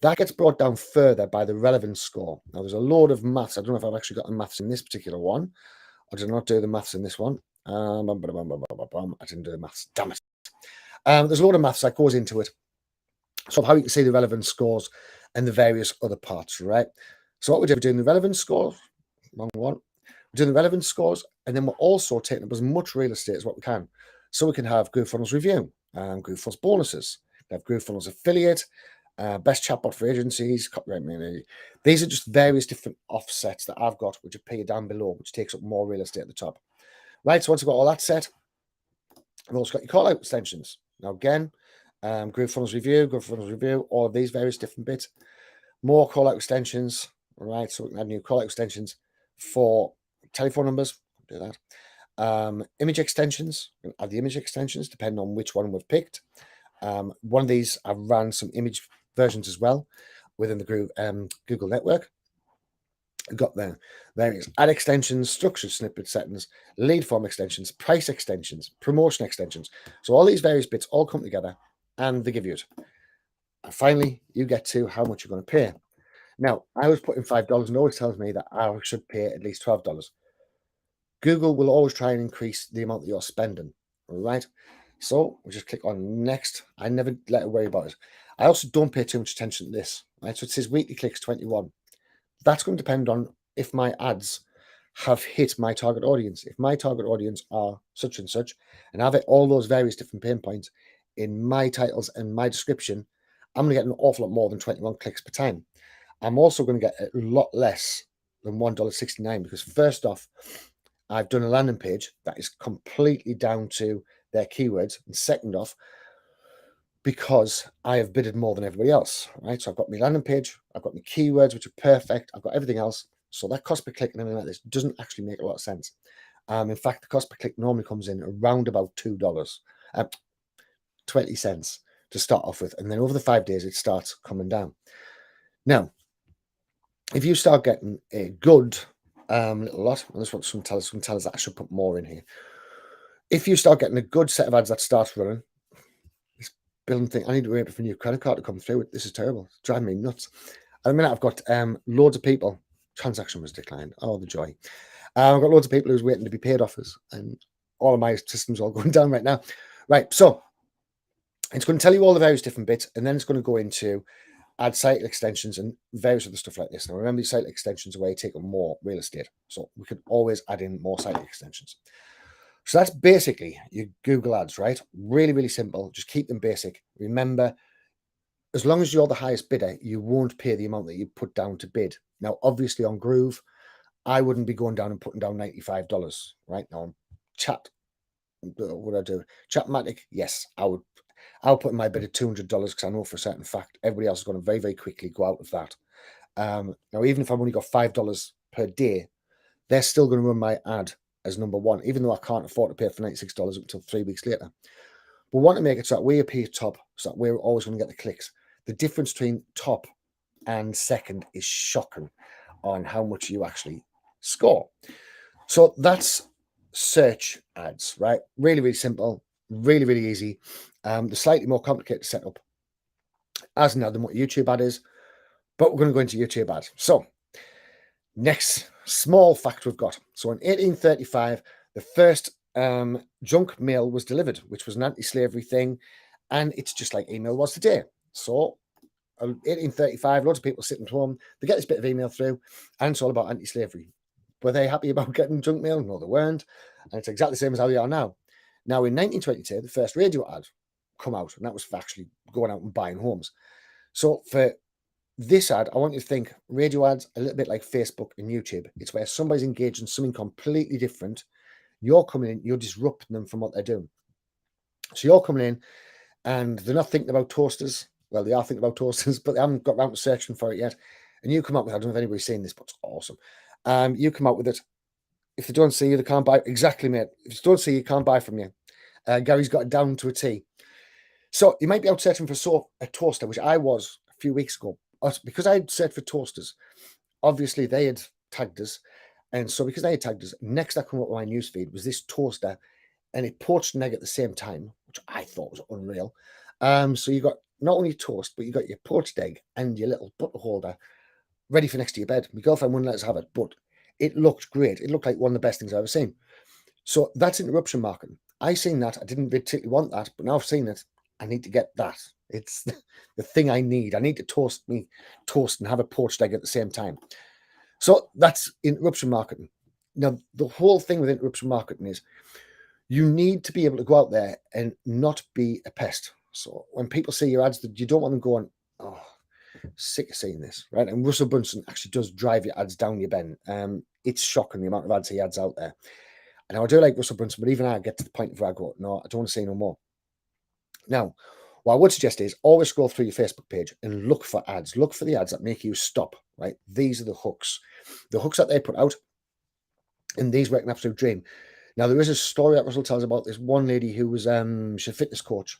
Speaker 1: That gets brought down further by the relevance score. Now, there's a load of maths. I don't know if I've actually got the maths in this particular one. I did not do the maths in this one. I didn't do the maths. Damn it. There's a lot of maths that goes into it. So how you can see the relevance scores and the various other parts, right? So what we're doing the relevance scores, wrong one. We're doing the relevance scores, and then we're also taking up as much real estate as what we can. So we can have Groove Funnels Review, Groove Funnels Bonuses, we have Groove Funnels Affiliate, best chatbot for agencies, copyright maybe. These are just various different offsets that I've got, which appear down below, which takes up more real estate at the top. Right, so once I've got all that set, I've also got your call out extensions. Now again, Groove Funnels Review, all of these various different bits. More call out extensions, right? So we can add new call out extensions for telephone numbers. Do that. Image extensions, add the image extensions depending on which one we've picked. One of these, I've ran some image versions as well within the Google network. I've got the various ad extensions, structured snippet settings, lead form extensions, price extensions, promotion extensions. So all these various bits all come together and they give you it. And finally, you get to how much you're going to pay. Now, I was putting $5 and it always tells me that I should pay at least $12. Google will always try and increase the amount that you're spending, right? So we just click on next. I never let it worry about it. I also don't pay too much attention to this, right? So it says weekly clicks 21. That's going to depend on if my ads have hit my target audience. If my target audience are such and such, and I've hit all those various different pain points in my titles and my description, I'm going to get an awful lot more than 21 clicks per time. I'm also going to get a lot less than $1.69 because first off, I've done a landing page that is completely down to their keywords. And second off, because I have bidded more than everybody else, right? So I've got my landing page, I've got my keywords, which are perfect. I've got everything else. So that cost per click and everything like this doesn't actually make a lot of sense. In fact, the cost per click normally comes in around about $2, 20 cents to start off with. And then over the 5 days, it starts coming down. Now, if you start getting a good little lot, and this is what some tell us that I should put more in here. If you start getting a good set of ads that starts running, this building thing, I need to wait for a new credit card to come through. This is terrible. It's driving me nuts. At the minute, I've got loads of people. Transaction was declined. Oh, the joy. I've got loads of people who's waiting to be paid offers, and all of my systems are all going down right now. Right, so it's going to tell you all the various different bits, and then it's going to go into add site extensions and various other stuff like this. Now, remember, these site extensions are where you take up more real estate, so we could always add in more site extensions. So that's basically your Google Ads, right? Really, really simple. Just keep them basic. Remember, as long as you're the highest bidder, you won't pay the amount that you put down to bid. Now, obviously on Groove, I wouldn't be going down and putting down $95, right? Now on Chat, what would I do? Chatmatic, yes, I'll put in my bid at $200 because I know for a certain fact everybody else is going to very, very quickly go out of that. Now, even if I've only got $5 per day, they're still going to run my ad as number one, even though I can't afford to pay for $96 until 3 weeks later. We want to make it so that we appear top, so that we're always going to get the clicks. The difference between top and second is shocking on how much you actually score. So that's search ads, right? Really, really simple, really, really easy. The slightly more complicated setup as now than what YouTube ad is, but we're going to go into YouTube ads. So next small fact we've got. So in 1835, the first junk mail was delivered, which was an anti-slavery thing, and it's just like email was today. So 1835, loads of people sitting at home, they get this bit of email through, and it's all about anti-slavery. Were they happy about getting junk mail? No, they weren't. And it's exactly the same as how they are now. Now, in 1922, the first radio ad come out, and that was for actually going out and buying homes. So for this ad, I want you to think radio ads a little bit like Facebook and YouTube. It's where somebody's engaged in something completely different. You're coming in, you're disrupting them from what they're doing. So you're coming in, and they're not thinking about toasters. Well, they are thinking about toasters, but they haven't got around to searching for it yet. And you come up with, I don't know if anybody's seen this, but it's awesome. You come out with it. If they don't see you, they can't buy. Exactly, mate. If they don't see you, can't buy from you. Gary's got it down to a T. So you might be out searching for a toaster, which I was a few weeks ago. Because I had searched for toasters, obviously they had tagged us. And so because they had tagged us, next I come up with my newsfeed was this toaster, and it poached an egg at the same time, which I thought was unreal. So you got not only toast, but you got your poached egg and your little butter holder ready for next to your bed. My girlfriend wouldn't let us have it, but it looked great. It looked like one of the best things I've ever seen. So that's interruption marketing. I seen that. I didn't particularly want that, but now I've seen it. I need to get that. It's the thing I need. I need to toast and have a poached egg at the same time. So that's interruption marketing. Now, the whole thing with interruption marketing is you need to be able to go out there and not be a pest. So when people see your ads, you don't want them going, oh, sick of seeing this, right? And Russell Brunson actually does drive your ads down your bend. It's shocking the amount of ads he adds out there. And I do like Russell Brunson, but even I get to the point where I go, no, I don't want to see no more. Now, what I would suggest is always scroll through your Facebook page and look for ads. Look for the ads that make you stop, right? These are the hooks that they put out, and these work an absolute dream. Now, there is a story that Russell tells about this one lady who was she's a fitness coach.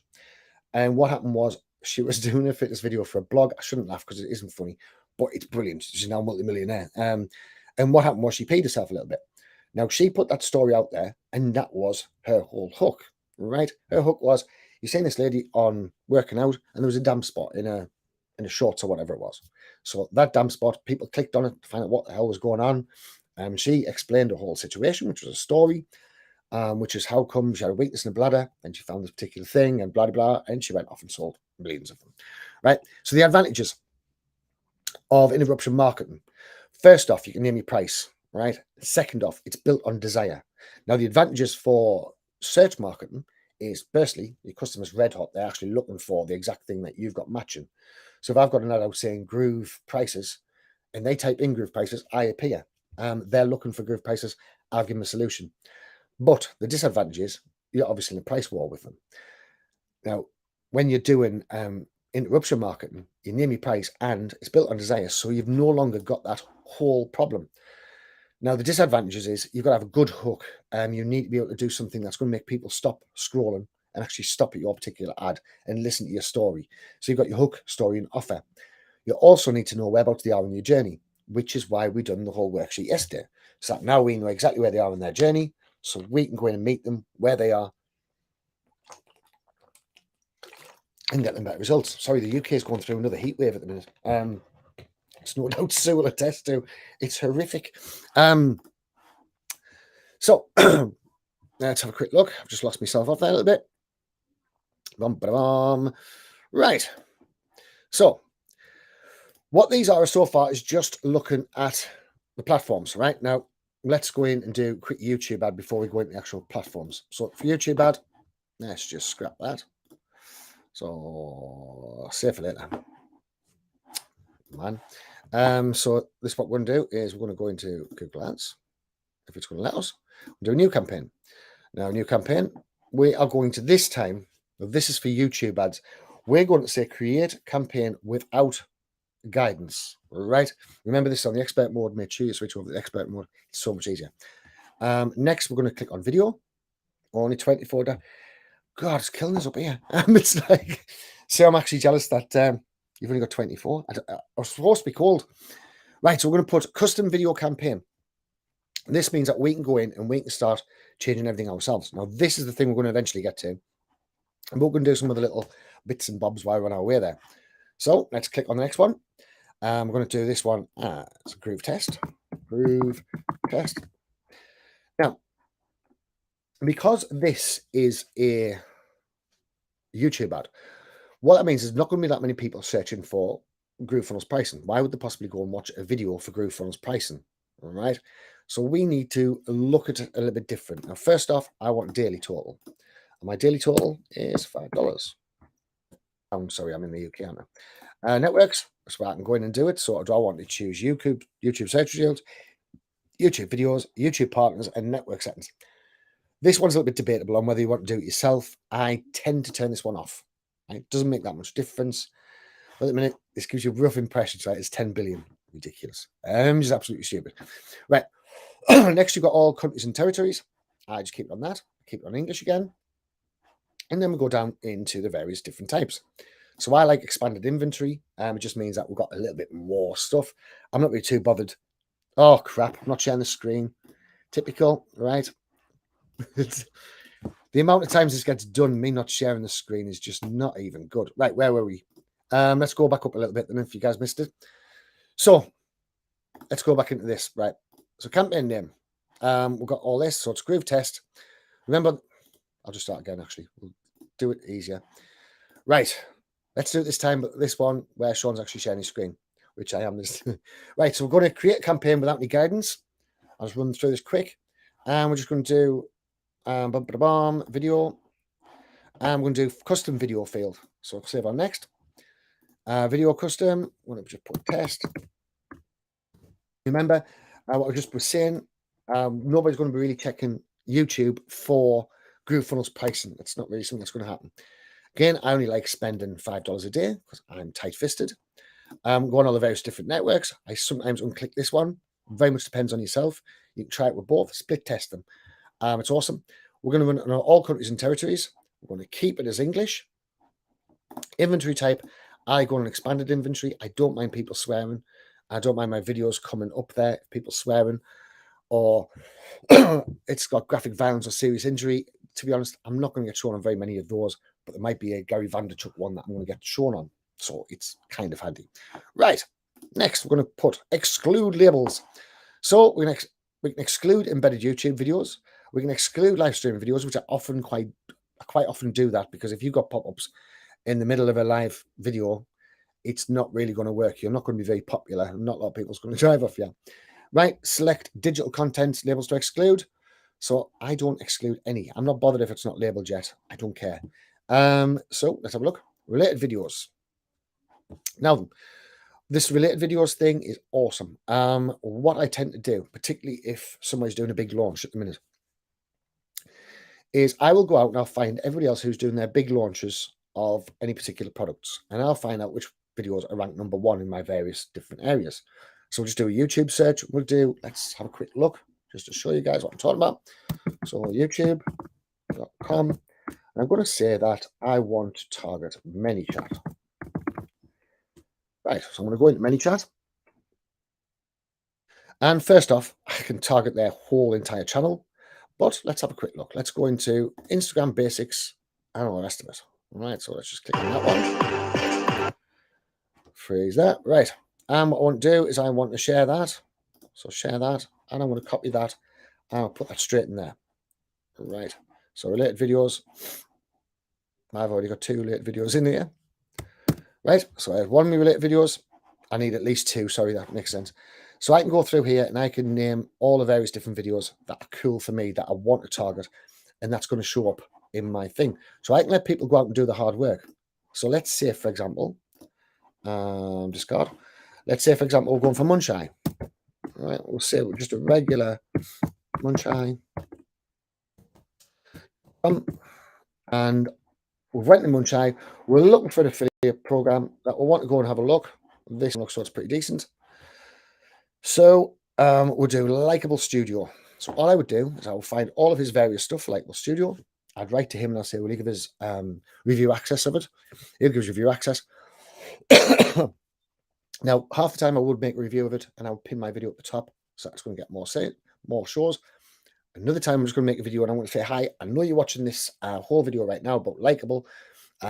Speaker 1: And what happened was she was doing a fitness video for a blog. I shouldn't laugh because it isn't funny, but it's brilliant. She's now a multimillionaire. And what happened was she paid herself a little bit. Now, she put that story out there, and that was her whole hook, right? Her hook was, you seen this lady on working out, and there was a damp spot in a shorts or whatever it was. So that damp spot, people clicked on it to find out what the hell was going on. She explained the whole situation, which was a story, which is how come she had a weakness in the bladder, and she found this particular thing, and blah, blah, blah, and she went off and sold millions of them, right? So the advantages of interruption marketing. First off, you can name your price, right? Second off, it's built on desire. Now, the advantages for search marketing is, firstly, your customer's red hot. They're actually looking for the exact thing that you've got matching. So if I've got an ad out saying Groove prices, and they type in Groove prices, I appear. They're looking for Groove prices. I'll give them a solution. But the disadvantage is you're obviously in a price war with them. Now, when you're doing interruption marketing, you name your price and it's built on desire. So you've no longer got that whole problem. Now, the disadvantages is you've got to have a good hook. You need to be able to do something that's going to make people stop scrolling and actually stop at your particular ad and listen to your story. So you've got your hook, story, and offer. You also need to know whereabouts they are in your journey, which is why we done the whole worksheet yesterday. So that now we know exactly where they are in their journey, so we can go in and meet them where they are and get them better results. Sorry, the UK is going through another heat wave at the minute. It's no doubt Sue will attest to. It's horrific. So let's have a quick look. I've just lost myself off there a little bit. Right. So what these are so far is just looking at the platforms. Right now, let's go in and do a quick YouTube ad before we go into the actual platforms. So for YouTube ad, let's just scrap that. So save for later, man. So this what we're going to do is we're going to go into Google Ads, if it's going to let us. We'll do a new campaign. Now, new campaign, we are going to this time, this is for YouTube ads. We're going to say create campaign without guidance, right? Remember this on the expert mode. Make sure you switch over to the expert mode. It's so much easier. Next, we're going to click on video. Only 24. God, it's killing us up here. It's like, see, I'm actually jealous that you've only got 24. I was supposed to be called. Right, so we're going to put custom video campaign. This means that we can go in and we can start changing everything ourselves. Now, this is the thing we're going to eventually get to. And we're going to do some of the little bits and bobs while we're on our way there. So let's click on the next one. We're going to do this one as a groove test. Groove test. Now, because this is a YouTube ad, what that means is not going to be that many people searching for GrooveFunnels pricing. Why would they possibly go and watch a video for GrooveFunnels pricing? All right. So we need to look at it a little bit different. Now, first off, I want daily total. And my daily total is $5. I'm sorry, I'm in the UK now. Networks, so I can go in and do it. So do I want to choose YouTube search results, YouTube videos, YouTube partners, and network settings? This one's a little bit debatable on whether you want to do it yourself. I tend to turn this one off. Right? It doesn't make that much difference. But at the minute, this gives you rough impressions, right? It's 10 billion. Ridiculous. Just absolutely stupid. Right. Next, you've got all countries and territories. I just keep it on that. Keep it on English again. And then we go down into the various different types. So I like expanded inventory. It just means that we've got a little bit more stuff. I'm not really too bothered. Oh, crap. I'm not sharing the screen. Typical, right? The amount of times this gets done, me not sharing the screen, is just not even good. Right, where were we? Let's go back up a little bit then if you guys missed it. So let's go back into this, right? So campaign name. We've got all this. So it's groove test. Remember, I'll just start again, actually. We'll do it easier. Right. Let's do it this time, but this one where Sean's actually sharing his screen, which I am. Right. So we're going to create a campaign without any guidance. I'll just run through this quick. And we're just going to do video. And we're going to do custom video field. So save on next. Video custom. I'm going to just put test. Remember what I just was saying. Nobody's going to be really checking YouTube for GrooveFunnels pricing. It's not really something that's going to happen. Again, I only like spending $5 a day because I'm tight-fisted. Go on all the various different networks. I sometimes unclick this one. Very much depends on yourself. You can try it with both. Split test them. It's awesome. We're going to run it on all countries and territories. We're going to keep it as English. Inventory type. I go on an expanded inventory. I don't mind people swearing. I don't mind my videos coming up there, people swearing, or it's got graphic violence or serious injury. To be honest, I'm not going to get shown on very many of those, but there might be a Gary Vaynerchuk one that I'm going to get shown on. So it's kind of handy. Right. Next, we're going to put exclude labels. So we can exclude embedded YouTube videos. We can exclude live streaming videos, which I quite often do that, because if you've got pop-ups in the middle of a live video, it's not really going to work. You're not going to be very popular, and not a lot of people's going to drive off you. Right, select digital content labels to exclude. So I don't exclude any. I'm not bothered if it's not labeled yet. I don't care. So let's have a look. Related videos. Now, this related videos thing is awesome. What I tend to do, particularly if somebody's doing a big launch at the minute, is I will go out and I'll find everybody else who's doing their big launches of any particular products, and I'll find out which videos are ranked number one in my various different areas. So we'll just do a YouTube search. Let's have a quick look just to show you guys what I'm talking about. So youtube.com. And I'm going to say that I want to target ManyChat. Right, so I'm going to go into ManyChat. And first off, I can target their whole entire channel. But let's have a quick look. Let's go into Instagram basics and all the rest of it. All right, so let's just click on that one. Freeze that. Right. What I want to do is I want to share that. So share that. And I'm going to copy that. And I'll put that straight in there. Right. So related videos. I've already got 2 related videos in here. Right. So I have 1 of my related videos. I need at least 2. Sorry, that makes sense. So I can go through here and I can name all the various different videos that are cool for me that I want to target. And that's going to show up in my thing. So I can let people go out and do the hard work. So let's say, for example, discard. Let's say, for example, we're going for Munchai. All right, we'll say just a regular Munchai. And we've went to Munchai. We're looking for an affiliate program that we want to go and have a look. This looks like it's pretty decent. So we'll do Likeable Studio. So all I would do is I will find all of his various stuff, Likeable Studio. I'd write to him and I'll say, will he give us review access of it? He'll give us review access. Now, half the time I would make a review of it and I would pin my video at the top. So that's going to get more shows. Another time I'm just going to make a video and I'm going to say, hi, I know you're watching this whole video right now about Likeable,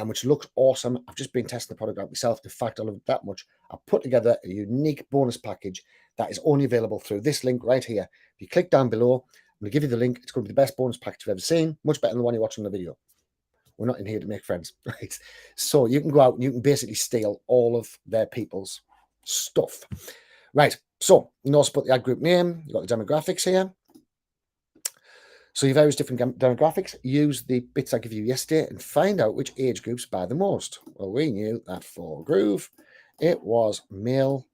Speaker 1: which looks awesome. I've just been testing the product out myself. In fact, I love it that much. I've put together a unique bonus package that is only available through this link right here. If you click down below, I'm going to give you the link. It's going to be the best bonus package you've ever seen. Much better than the one you're watching the video. We're not in here to make friends, right? So you can go out and you can basically steal all of their people's stuff. Right. So you can also put the ad group name. You've got the demographics here. So your various different demographics, use the bits I gave you yesterday and find out which age groups buy the most. Well, we knew that for Groove, it was male.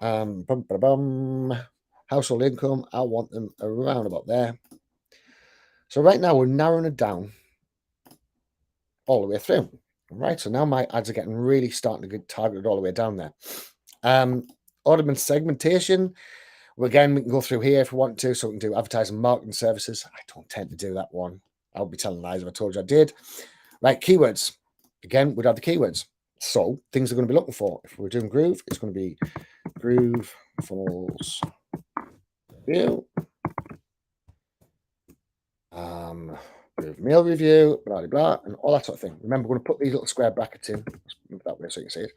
Speaker 1: Household income, I want them around about there. So right now we're narrowing it down all the way through. Right, so now my ads are getting really starting to get targeted all the way down there. Audience segmentation. Well, again, we can go through here if we want to, so we can do advertising marketing services. I don't tend to do that one. I'll be telling lies if I told you I did. Right, keywords. Again, we'd have the keywords. So things they're going to be looking for. If we're doing Groove, it's going to be Groove Funnels Review. Groove Meal Review, blah, blah, blah, and all that sort of thing. Remember, we're going to put these little square brackets in. Let's move that way so you can see it.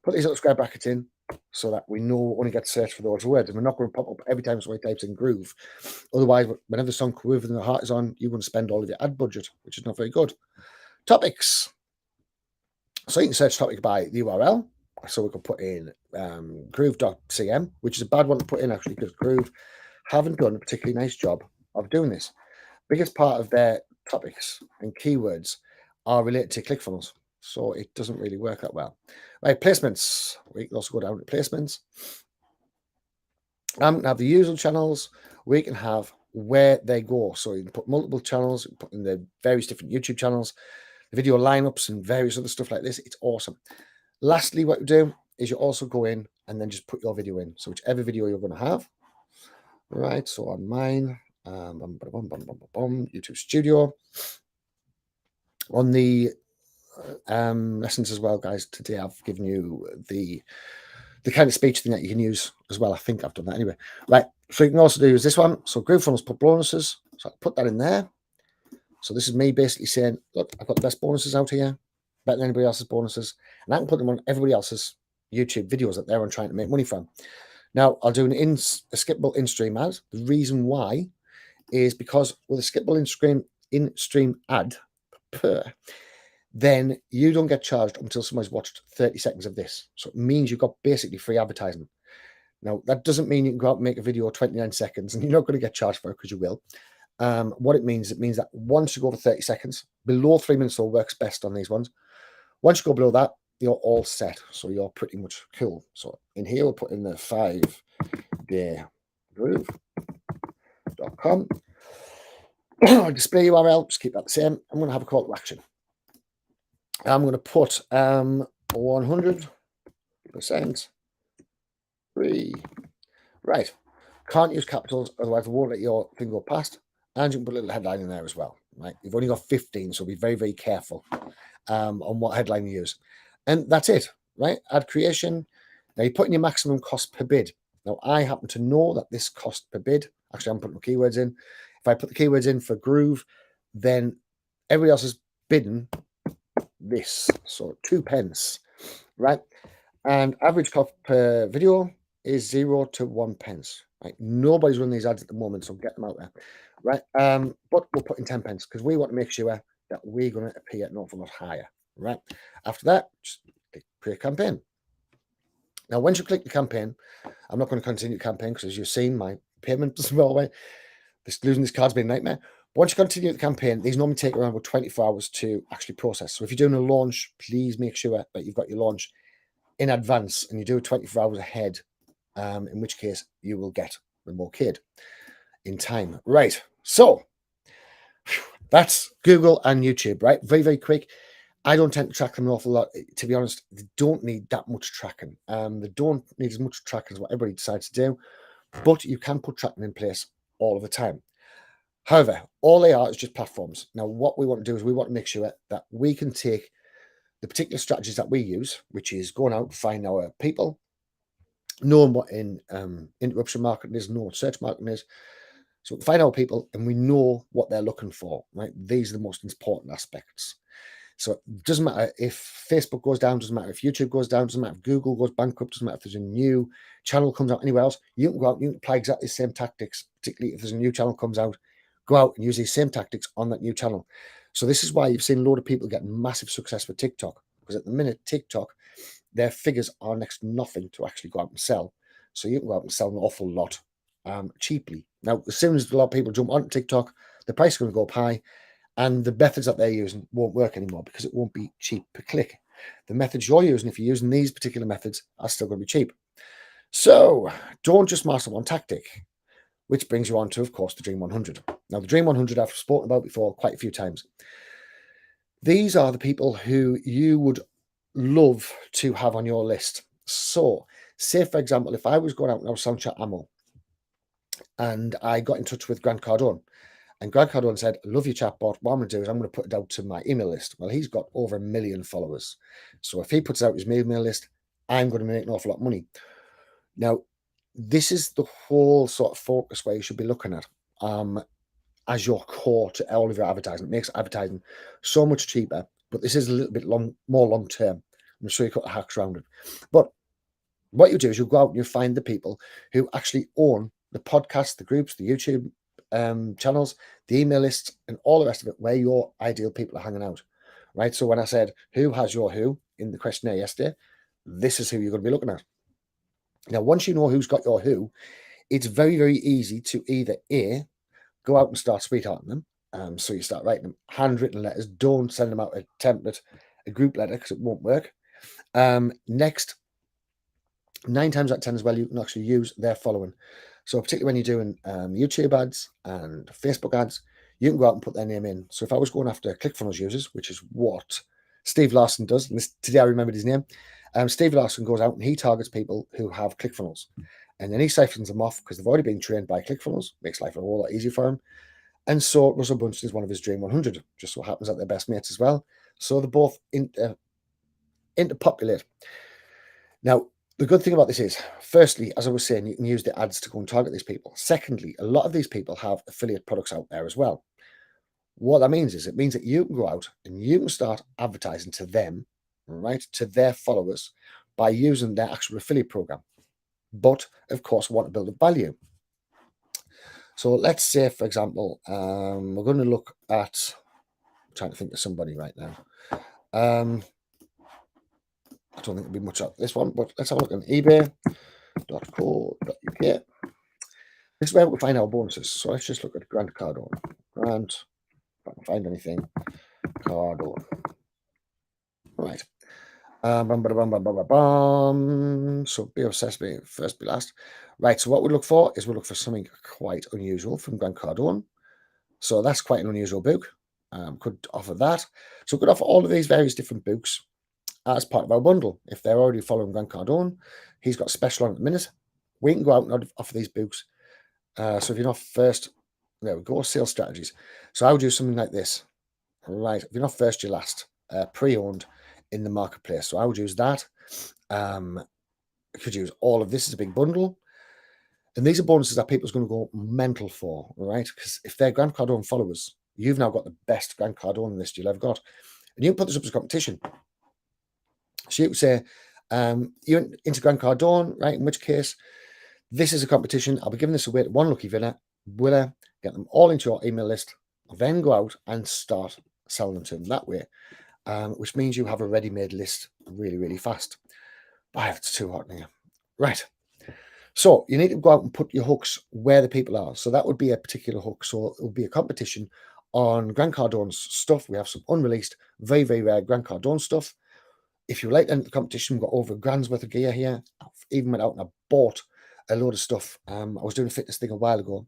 Speaker 1: Put these little square brackets in so that we know we only get to search for those words. And we're not going to pop up every time somebody types in Groove. Otherwise, whenever the song Groove in the Heart is on, you're going to spend all of your ad budget, which is not very good. Topics. So you can search topic by the URL. So we can put in groove.cm, which is a bad one to put in actually because Groove haven't done a particularly nice job of doing this. Biggest part of their topics and keywords are related to ClickFunnels. So it doesn't really work that well. Right, placements. We can also go down to placements. Have the usual channels. We can have where they go. So you can put multiple channels, put in the various different YouTube channels, the video lineups and various other stuff like this. It's awesome. Lastly, what you do is you also go in and then just put your video in. So whichever video you're going to have. Right, so on mine, YouTube Studio. On the lessons as well, guys, today I've given you the kind of speech thing that you can use as well. I think I've done that anyway. Right, so you can also do is this one. So GrooveFunnels put bonuses. So I put that in there. So this is me basically saying, look, I've got the best bonuses out here, better than anybody else's bonuses, and I can put them on everybody else's YouTube videos that they're on trying to make money from. Now, I'll do a skippable in-stream ad. The reason why is because with a skippable in-stream ad, then you don't get charged until somebody's watched 30 seconds of this. So it means you've got basically free advertising. Now, that doesn't mean you can go out and make a video of 29 seconds and you're not going to get charged for it because you will. What it means that once you go over 30 seconds, below 3 minutes all works best on these ones. Once you go below that, you're all set. So you're pretty much cool. So in here, we'll put in the 5daygroove.com. Display URL, just keep that the same. I'm going to have a call to action. I'm going to put 100% free. Right. Can't use capitals, otherwise it won't let your thing go past. And you can put a little headline in there as well. Right. You've only got 15, so be very, very careful on what headline you use. And that's it. Right. Ad creation. Now you put in your maximum cost per bid. Now I happen to know that this cost per bid, actually I'm putting my keywords in. If I put the keywords in for Groove, then everybody else is bidding this. So 2 pence. Right. And average cost per video is 0 to 1 pence. Right. Nobody's running these ads at the moment, so get them out there. Right. But we'll put in 10 pence because we want to make sure that we're going to appear an awful lot higher. Right. After that, just click create campaign. Now, once you click the campaign, I'm not going to continue the campaign because as you've seen, my payment is well away. Losing this card's been a nightmare. But once you continue the campaign, these normally take around about 24 hours to actually process. So if you're doing a launch, please make sure that you've got your launch in advance and you do it 24 hours ahead, in which case you will get the more kid in time. Right. So that's Google and YouTube, right? Very, very quick. I don't tend to track them an awful lot. To be honest, they don't need that much tracking. They don't need as much tracking as what everybody decides to do, but you can put tracking in place all of the time. However, all they are is just platforms. Now, what we want to do is we want to make sure that we can take the particular strategies that we use, which is going out, find our people, knowing what in interruption marketing is, knowing what search marketing is. So we find our people and we know what they're looking for, right? These are the most important aspects. So it doesn't matter if Facebook goes down, doesn't matter if YouTube goes down, doesn't matter if Google goes bankrupt, doesn't matter if there's a new channel comes out anywhere else. You can go out, you can apply exactly the same tactics, particularly if there's a new channel comes out, go out and use these same tactics on that new channel. So this is why you've seen a lot of people get massive success with TikTok, because at the minute, TikTok, their figures are next to nothing to actually go out and sell. So you can go out and sell an awful lot cheaply. Now, as soon as a lot of people jump on TikTok, the price is going to go up high. And the methods that they're using won't work anymore because it won't be cheap per click. The methods you're using, if you're using these particular methods, are still going to be cheap. So don't just master one tactic, which brings you on to, of course, the Dream 100. Now, the Dream 100 I've spoken about before quite a few times. These are the people who you would love to have on your list. So say, for example, if I was going out and I was selling chat ammo and I got in touch with Grant Cardone, and Grant Cardone said, love your chatbot. What I'm going to do is I'm going to put it out to my email list. Well, he's got over 1 million followers. So if he puts out his email list, I'm going to make an awful lot of money. Now, this is the whole sort of focus where you should be looking at as your core to all of your advertising. It makes advertising so much cheaper, but this is a little bit more long term. I'm going to show you a couple of hacks around it. But what you do is you go out and you find the people who actually own the podcast, the groups, the YouTube channels, the email lists, and all the rest of it, where your ideal people are hanging out, right? So when I said who has your who in the questionnaire yesterday, this is who you're going to be looking at. Now, once you know who's got your who, it's very, very easy to either A, go out and start sweethearting them. So you start writing them handwritten letters. Don't send them out a template, a group letter, because it won't work. Next, 9 times out of 10 as well, you can actually use their following. So particularly when you're doing YouTube ads and Facebook ads, you can go out and put their name in. So if I was going after ClickFunnels users, which is what Steve Larson does, and today I remembered his name, Steve Larson goes out and he targets people who have ClickFunnels. And then he siphons them off because they've already been trained by ClickFunnels, makes life a whole lot easier for him. And so Russell Brunson is one of his Dream 100, just so happens that they're best mates as well. So they're both interpopulate. Now, the good thing about this is, firstly, as I was saying, you can use the ads to go and target these people. Secondly, a lot of these people have affiliate products out there as well. What that means is it means that you can go out and you can start advertising to them, right, to their followers by using their actual affiliate program. But, of course, we want to build a value. So let's say, for example, we're going to look at, I'm trying to think of somebody right now. I don't think there'll be much of this one, but let's have a look on ebay.co.uk. This is where we find our bonuses. So let's just look at Grant Cardone. Grant, if I can find anything, Cardone. Right. So be obsessed, be first, be last. Right. So what we look for is we look for something quite unusual from Grant Cardone. So that's quite an unusual book. Could offer that. So we could offer all of these various different books as part of our bundle. If they're already following Grant Cardone, he's got a special on at the minute. we can go out and offer these books. So if you're not first, there we go, sales strategies. So I would do something like this, right? If you're not first, you're last, pre-owned in the marketplace. So I would use that. You could use all of this as a big bundle. And these are bonuses that people's going to go mental for, right? Because if they're Grant Cardone followers, you've now got the best Grant Cardone list you'll ever got. And you can put this up as a competition. So you could say, you're into Grant Cardone, right? In which case, this is a competition. I'll be giving this away to one lucky winner, get them all into your email list, then go out and start selling them to them that way, which means you have a ready-made list really, really fast. But it's too hot now. Right. So you need to go out and put your hooks where the people are. So that would be a particular hook. So it would be a competition on Grant Cardone's stuff. We have some unreleased, very, very rare Grant Cardone stuff. If you like to enter the competition, we've got over $1,000 worth of gear here. I've even went out and I bought a load of stuff. I was doing a fitness thing a while ago,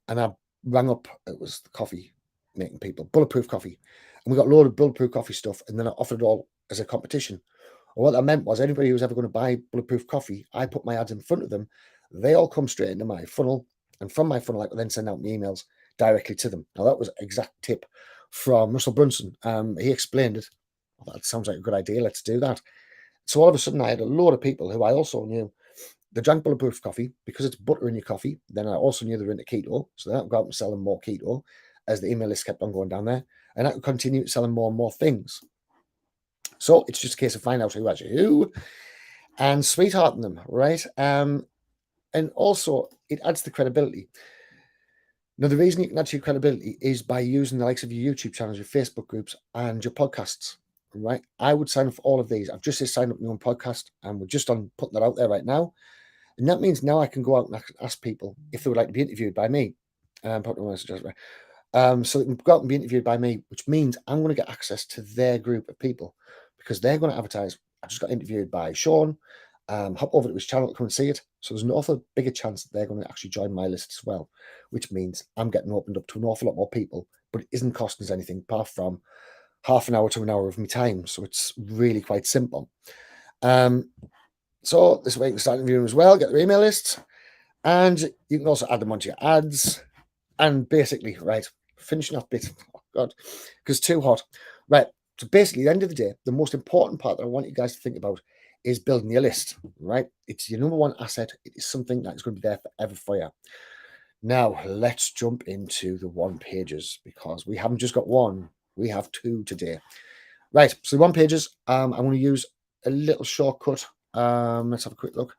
Speaker 1: and I rang up, it was the coffee making people, Bulletproof Coffee. And we got a load of Bulletproof Coffee stuff, and then I offered it all as a competition. And what that meant was anybody who was ever going to buy Bulletproof Coffee, I put my ads in front of them. They all come straight into my funnel. And from my funnel, I could then send out my emails directly to them. Now, that was an exact tip from Russell Brunson. He explained it. Well, that sounds like a good idea. Let's do that. So all of a sudden, I had a load of people who I also knew they drank Bulletproof Coffee because it's butter in your coffee. Then I also knew they were into keto. So then I go out and sell them more keto as the email list kept on going down there. And I could continue selling more and more things. So it's just a case of finding out who has who and sweethearting them, right? And also, it adds the credibility. Now, the reason you can add to your credibility is by using the likes of your YouTube channels, your Facebook groups, and your podcasts, right? I would sign up for all of these. I've just signed up my own podcast, and we're just on putting that out there right now. And that means now I can go out and ask people if they would like to be interviewed by me. So they can go out and be interviewed by me, which means I'm going to get access to their group of people because they're going to advertise. I just got interviewed by Sean. Hop over to his channel to come and see it. So there's an awful bigger chance that they're going to actually join my list as well, which means I'm getting opened up to an awful lot more people, but it isn't costing us anything apart from half an hour to an hour of my time. So it's really quite simple. So this way you can start interviewing as well, get their email lists, and you can also add them onto your ads. And basically, right, finishing off bit, oh God, because too hot. Right, so basically, at the end of the day, the most important part that I want you guys to think about is building your list, right? It's your number one asset. It is something that is going to be there forever for you. Now, let's jump into the one pages because we haven't just got one, we have two today. Right, so the one pages, I'm going to use a little shortcut. Let's have a quick look.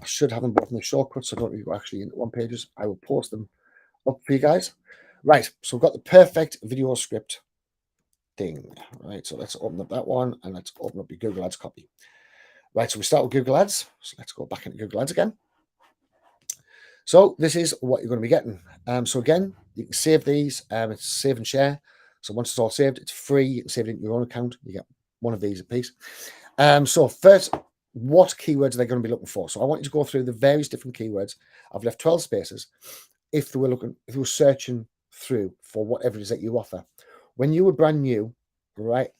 Speaker 1: I should have them both in the shortcuts, so I don't need to go actually into one pages. I will post them up for you guys. Right, so we've got the perfect video script thing. Right, so let's open up that one and let's open up your Google Ads copy. Right, so we start with Google Ads. So let's go back into Google Ads again. So this is what you're going to be getting. So again, you can save these. It's save and share. So once it's all saved, it's free. You can save it in your own account. You get one of these a piece. So first, what keywords are they going to be looking for? So I want you to go through the various different keywords. I've left 12 spaces. If they were searching through for whatever it is that you offer. When you were brand new, right,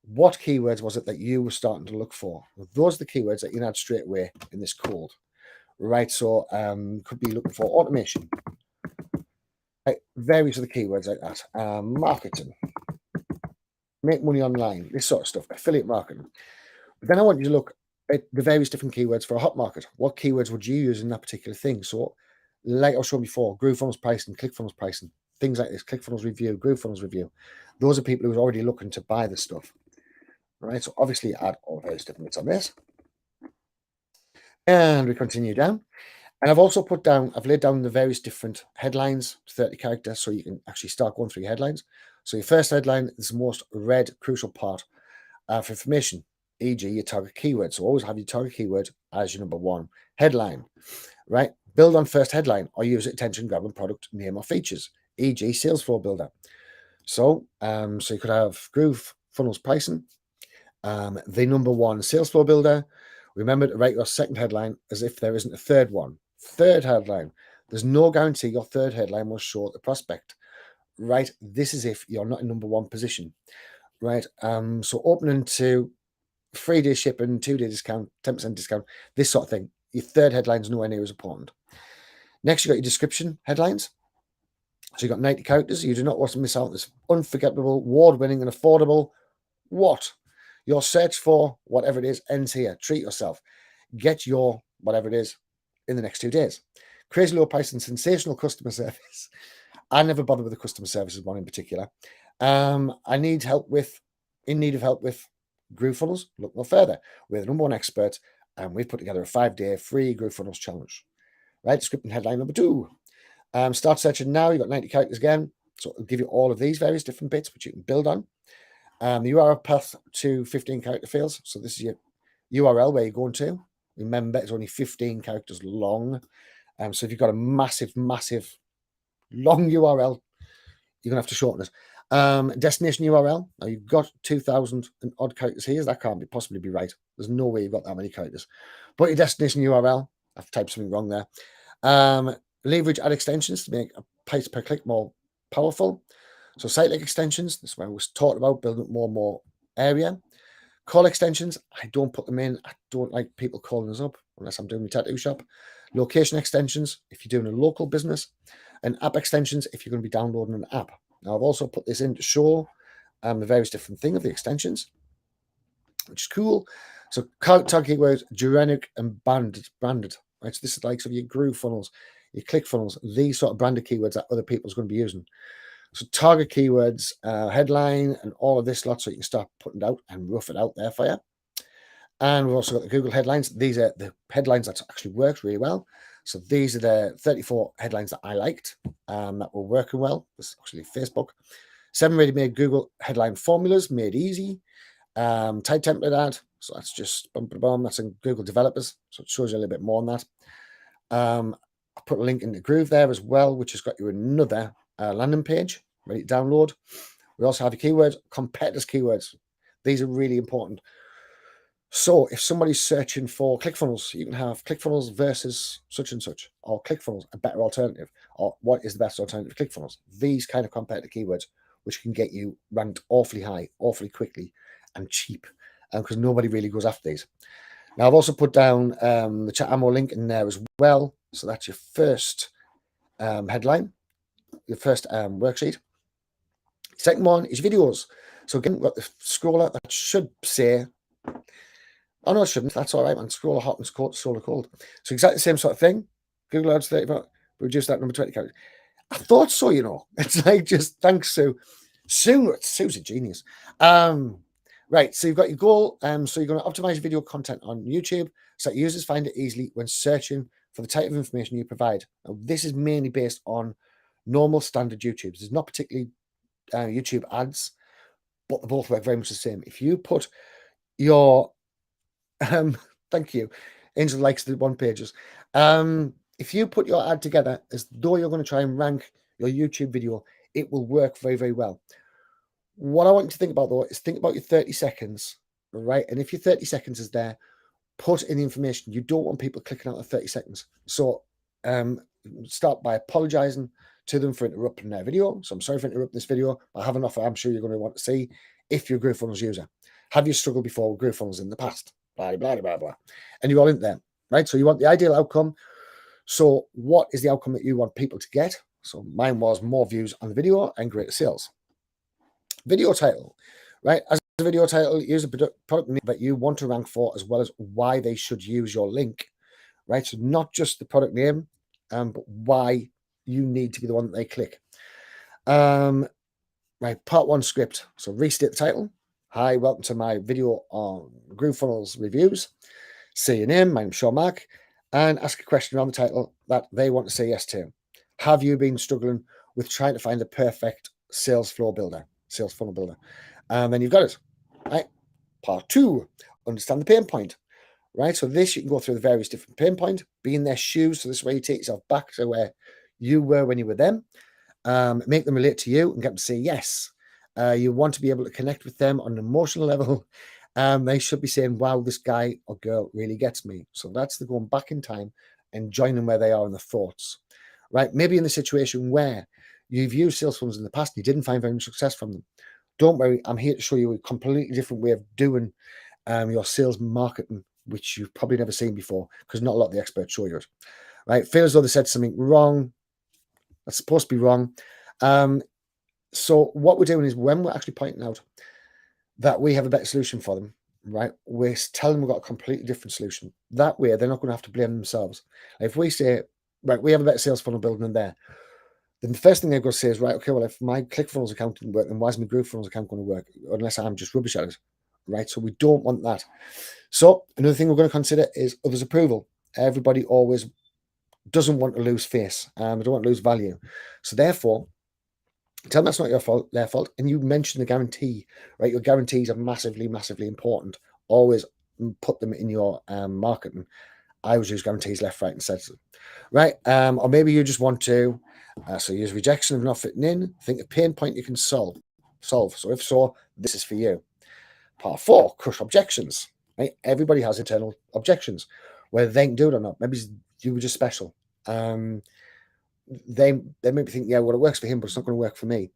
Speaker 1: what keywords was it that you were starting to look for? Well, those are the keywords that you can add straight away in this code, right? So could be looking for automation, right? Various other keywords like that, marketing, make money online, this sort of stuff, affiliate marketing. But then I want you to look at the various different keywords for a hot market. What keywords would you use in that particular thing? So like I was showing before, GrooveFunnels pricing, ClickFunnels pricing, things like this, ClickFunnels review, GrooveFunnels review. Those are people who are already looking to buy the stuff, right? So obviously add all those different bits on this. And we continue down. And I've laid down the various different headlines, 30 characters, so you can actually start going through your headlines. So your first headline is the most read crucial part for information, e.g. your target keyword. So always have your target keyword as your number one headline, right? Build on first headline or use attention grabbing product name or features, e.g. sales flow builder. So, so you could have GrooveFunnels pricing, the number one sales flow builder. Remember to write your second headline as if there isn't a third one. Third headline. There's no guarantee your third headline will show the prospect, right? This is if you're not in number one position, right? So opening to 3-day shipping, 2-day discount, 10% discount, this sort of thing. your third headline's nowhere near as important. Next, you got your description headlines. So you've got 90 characters. You do not want to miss out on this unforgettable, award-winning, and affordable what? Your search for whatever it is ends here. Treat yourself. Get your whatever it is in the next 2 days. Crazy low price and sensational customer service. I never bother with the customer services one in particular. I need help with, in need of help with GrooveFunnels. Look no further. We're the number one expert, and we've put together a 5-day free GrooveFunnels challenge. Right, description headline number 2. Start searching now. You've got 90 characters again. So it'll give you all of these various different bits which you can build on. The URL path to 15 character fields. So this is your URL where you're going to. Remember, it's only 15 characters long. So if you've got a massive, massive long URL, you're going to have to shorten it. Destination URL. Now you've got 2,000 and odd characters here. That can't possibly be right. There's no way you've got that many characters. But your destination URL, I've typed something wrong there. Leverage ad extensions to make a price per click more powerful. So site-link extensions, this is what I was talking about, building up more and more area. Call extensions, I don't put them in. I don't like people calling us up unless I'm doing my tattoo shop. Location extensions, if you're doing a local business. And app extensions, if you're going to be downloading an app. Now, I've also put this in to show the various different thing of the extensions, which is cool. So tag keywords, generic and branded. Right? So this is like so your GrooveFunnels, your ClickFunnels, these sort of branded keywords that other people's going to be using. So target keywords, headline, and all of this lot, so you can start putting it out and rough it out there for you. And we've also got the Google headlines. These are the headlines that actually worked really well. So these are the 34 headlines that I liked that were working well. This is actually Facebook. 7 ready-made Google headline formulas made easy. Type template ad. So that's just that's in Google developers. So it shows you a little bit more on that. I put a link in the Groove there as well, which has got you another landing page ready to download. We also have your keywords, competitors keywords. These are really important. So if somebody's searching for ClickFunnels, you can have ClickFunnels versus such and such, or ClickFunnels, a better alternative, or what is the best alternative to ClickFunnels? These kind of competitor keywords, which can get you ranked awfully high, awfully quickly, and cheap, because nobody really goes after these. Now, I've also put down the chat ammo link in there as well. So that's your first headline, your first worksheet. Second one is videos. So again, we've got the scroller that should say, oh no, it shouldn't. That's all right, man. Scroller hot and scroller cold. So exactly the same sort of thing. Google Ads 35. Reduce that number 20 characters. I thought so, you know. It's like just thanks, Sue. Sue's a genius. Right, so you've got your goal. So you're going to optimize your video content on YouTube so that users find it easily when searching for the type of information you provide. Now, this is mainly based on normal standard YouTubes. There's not particularly YouTube ads, but they both work very much the same. If you put your thank you, Angel likes the one pages. If you put your ad together as though you're going to try and rank your YouTube video, it will work very, very well. What I want you to think about, though, is think about your 30 seconds, right? And if your 30 seconds is there, put in the information. You don't want people clicking out of 30 seconds. So start by apologizing to them for interrupting their video. So I'm sorry for interrupting this video. I have an offer I'm sure you're going to want to see if you're a GrooveFunnels user. Have you struggled before with GrooveFunnels in the past? Blah, blah, blah, blah. And you're all in there, right? So you want the ideal outcome. So what is the outcome that you want people to get? So mine was more views on the video and greater sales. Video title, right? As a video title, use a product name that you want to rank for, as well as why they should use your link, right? So not just the product name, but why you need to be the one that they click. Right, part 1 script. So restate the title. Hi, welcome to my video on GrooveFunnels reviews. Say your name, my name's Sean Mack, and ask a question around the title that they want to say yes to. Have you been struggling with trying to find the perfect sales funnel builder? And then you've got it, right? Part 2, understand the pain point, right? So this, you can go through the various different pain points, be in their shoes. So this is where you take yourself back to where you were when you were them, make them relate to you and get them to say yes. You want to be able to connect with them on an emotional level. They should be saying, wow, this guy or girl really gets me. So that's the going back in time and joining where they are in the thoughts, right? Maybe in the situation where you've used sales funnels in the past and you didn't find very much success from them. Don't worry, I'm here to show you a completely different way of doing your sales marketing which you've probably never seen before because not a lot of the experts show you it. Right? Feel as though they said something wrong. That's supposed to be wrong. So what we're doing is when we're actually pointing out that we have a better solution for them, right? We're telling them we've got a completely different solution. That way, they're not going to have to blame themselves. If we say, right, we have a better sales funnel building in there, then the first thing they're going to say is, right, okay, well, if my ClickFunnels account didn't work, then why is my GrooveFunnels account going to work? Unless I'm just rubbish at it, right? So we don't want that. So another thing we're going to consider is others' approval. Everybody always doesn't want to lose face. They don't want to lose value. So therefore, tell them that's not your fault, their fault. And you mentioned the guarantee, right? Your guarantees are massively, massively important. Always put them in your marketing. I always use guarantees left, right, and centre, right? Or maybe you just want to, so use rejection of not fitting in. Think of pain point you can solve. So if so, this is for you. Part 4, crush objections, right? Everybody has internal objections, whether they can do it or not. Maybe you were just special. They maybe think, yeah, well, it works for him, but it's not going to work for me.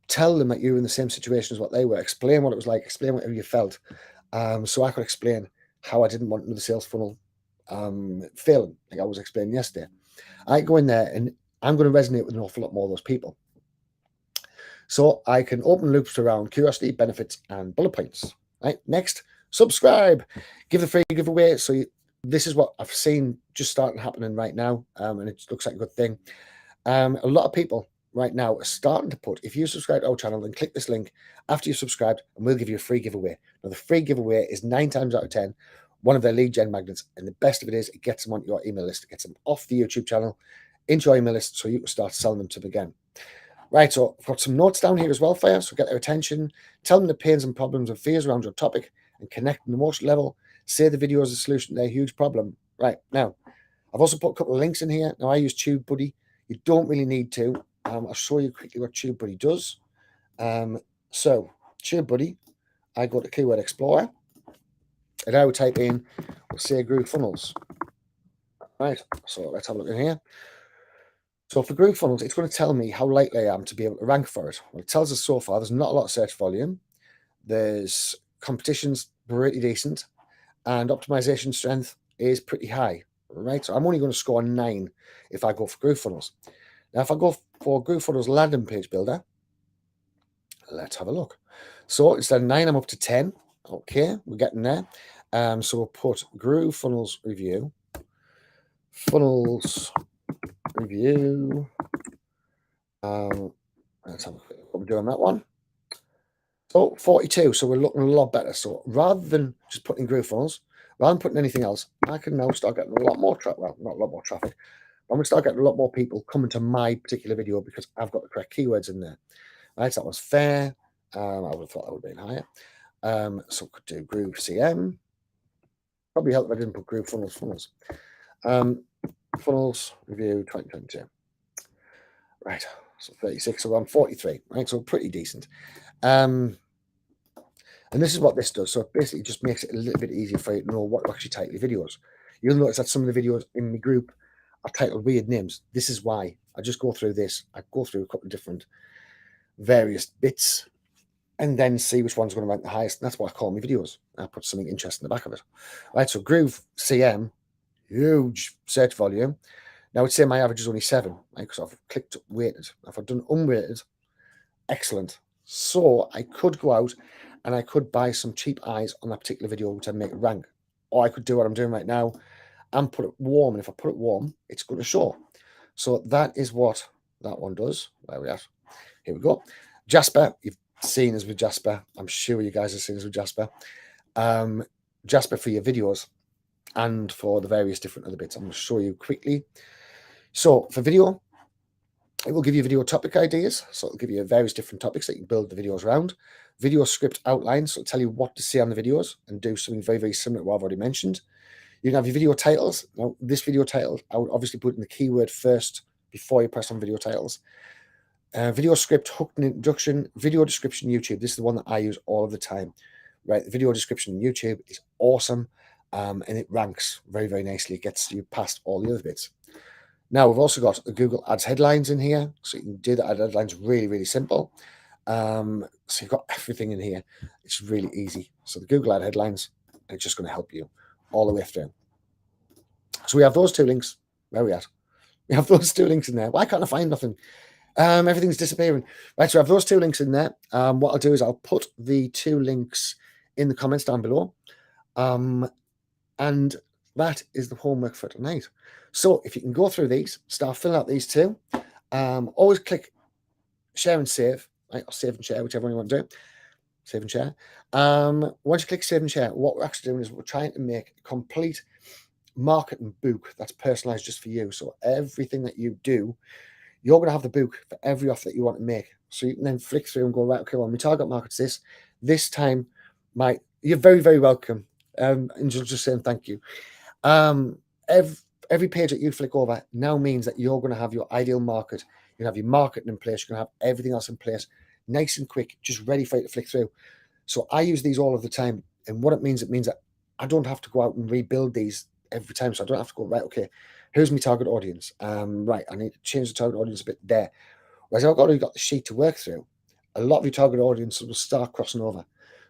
Speaker 1: Tell them that you're in the same situation as what they were. Explain what it was like. Explain whatever you felt. So I could explain how I didn't want another sales funnel failing, like I was explaining yesterday. I go in there and I'm going to resonate with an awful lot more of those people. So I can open loops around curiosity, benefits, and bullet points. Right. Next, subscribe. Give the free giveaway. So this is what I've seen just starting happening right now, and it looks like a good thing. A lot of people right now are starting to put, if you subscribe to our channel, then click this link after you've subscribed, and we'll give you a free giveaway. Now, the free giveaway is 9 times out of 10 one of their lead gen magnets, and the best of it is it gets them on your email list. It gets them off the YouTube channel into your email list so you can start selling them to them again. Right, so I've got some notes down here as well for you, so get their attention, tell them the pains and problems and fears around your topic, and connect on the emotional level. Say the video is a solution to their huge problem. Right, now, I've also put a couple of links in here. Now, I use TubeBuddy. You don't really need to. I'll show you quickly what TubeBuddy does. So, TubeBuddy, I go to Keyword Explorer, and I would type in, say, GrooveFunnels. Right, so let's have a look in here. So for GrooveFunnels, it's going to tell me how likely I am to be able to rank for it. Well, it tells us so far there's not a lot of search volume. There's competition's pretty decent, and optimization strength is pretty high. Right, so I'm only going to score 9 if I go for GrooveFunnels. Now, if I go for GrooveFunnels landing page builder, let's have a look. So instead of 9, I'm up to 10. Okay, we're getting there. So we'll put GrooveFunnels review, funnels review. Let's have a quick look what we're doing on that one. So 42. So we're looking a lot better. So rather than just putting GrooveFunnels, rather than putting anything else, I can now start getting a lot more traffic. Well, not a lot more traffic. I'm going to start getting a lot more people coming to my particular video because I've got the correct keywords in there. Right, so that was fair. I would have thought that would have been higher. So we could do GrooveCM. Probably help if I didn't put GrooveFunnels. Funnels review 2022. Right, so 36, so around 43. Right, so pretty decent. And this is what this does. So it basically just makes it a little bit easier for you to know what to actually title your videos. You'll notice that some of the videos in the group are titled weird names. This is why. I just go through this. I go through a couple of different various bits and then see which one's going to rank the highest. And that's what I call my videos. I put something interesting in the back of it. Right, so GrooveCM, huge search volume. Now, I'd say my average is only 7, right, because I've clicked weighted. If I've done unweighted, excellent. So I could go out and I could buy some cheap eyes on that particular video, which I'd make it rank. Or I could do what I'm doing right now and put it warm. And if I put it warm, it's going to show. So that is what that one does. Where are we at? Here we go. Jasper, you've seen us with Jasper. I'm sure you guys have seen us with Jasper. Jasper for your videos and for the various different other bits. I'm going to show you quickly. So for video, it will give you video topic ideas. So it'll give you various different topics that you can build the videos around. Video script outlines, so it'll tell you what to say on the videos and do something very, very similar to what I've already mentioned. You can have your video titles. Now, this video title, I would obviously put in the keyword first before you press on video titles. Video script, hook and introduction, video description, YouTube. This is the one that I use all of the time. Right, the video description on YouTube is awesome, and it ranks very, very nicely. It gets you past all the other bits. Now, we've also got the Google Ads headlines in here, so you can do the ad headlines really, really simple. So you've got everything in here. It's really easy. So the Google Ad headlines, and it's just going to help you all the way through. So we have those two links. Where are we at? We have those two links in there. Why can't I find nothing? Everything's disappearing. Right, so I have those two links in there. What I'll do is I'll put the two links in the comments down below. And that is the homework for tonight. So if you can go through these, start filling out these two. Always click share and save, right? Or save and share, whichever one you want to do. Save and share. Once you click save and share, what we're actually doing is we're trying to make a complete marketing book that's personalized just for you. So everything that you do, you're going to have the book for every offer that you want to make. So you can then flick through and go, right, okay, well, my target market's this time, you're very, very welcome. And just saying thank you. Every page that you flick over now means that you're going to have your ideal market. You have your marketing in place. You're going to have everything else in place, nice and quick, just ready for you to flick through. So I use these all of the time. And what it means that I don't have to go out and rebuild these every time. So I don't have to go, right, okay, here's my target audience. Right, I need to change the target audience a bit there. Whereas I've already got the sheet to work through, a lot of your target audience will start crossing over.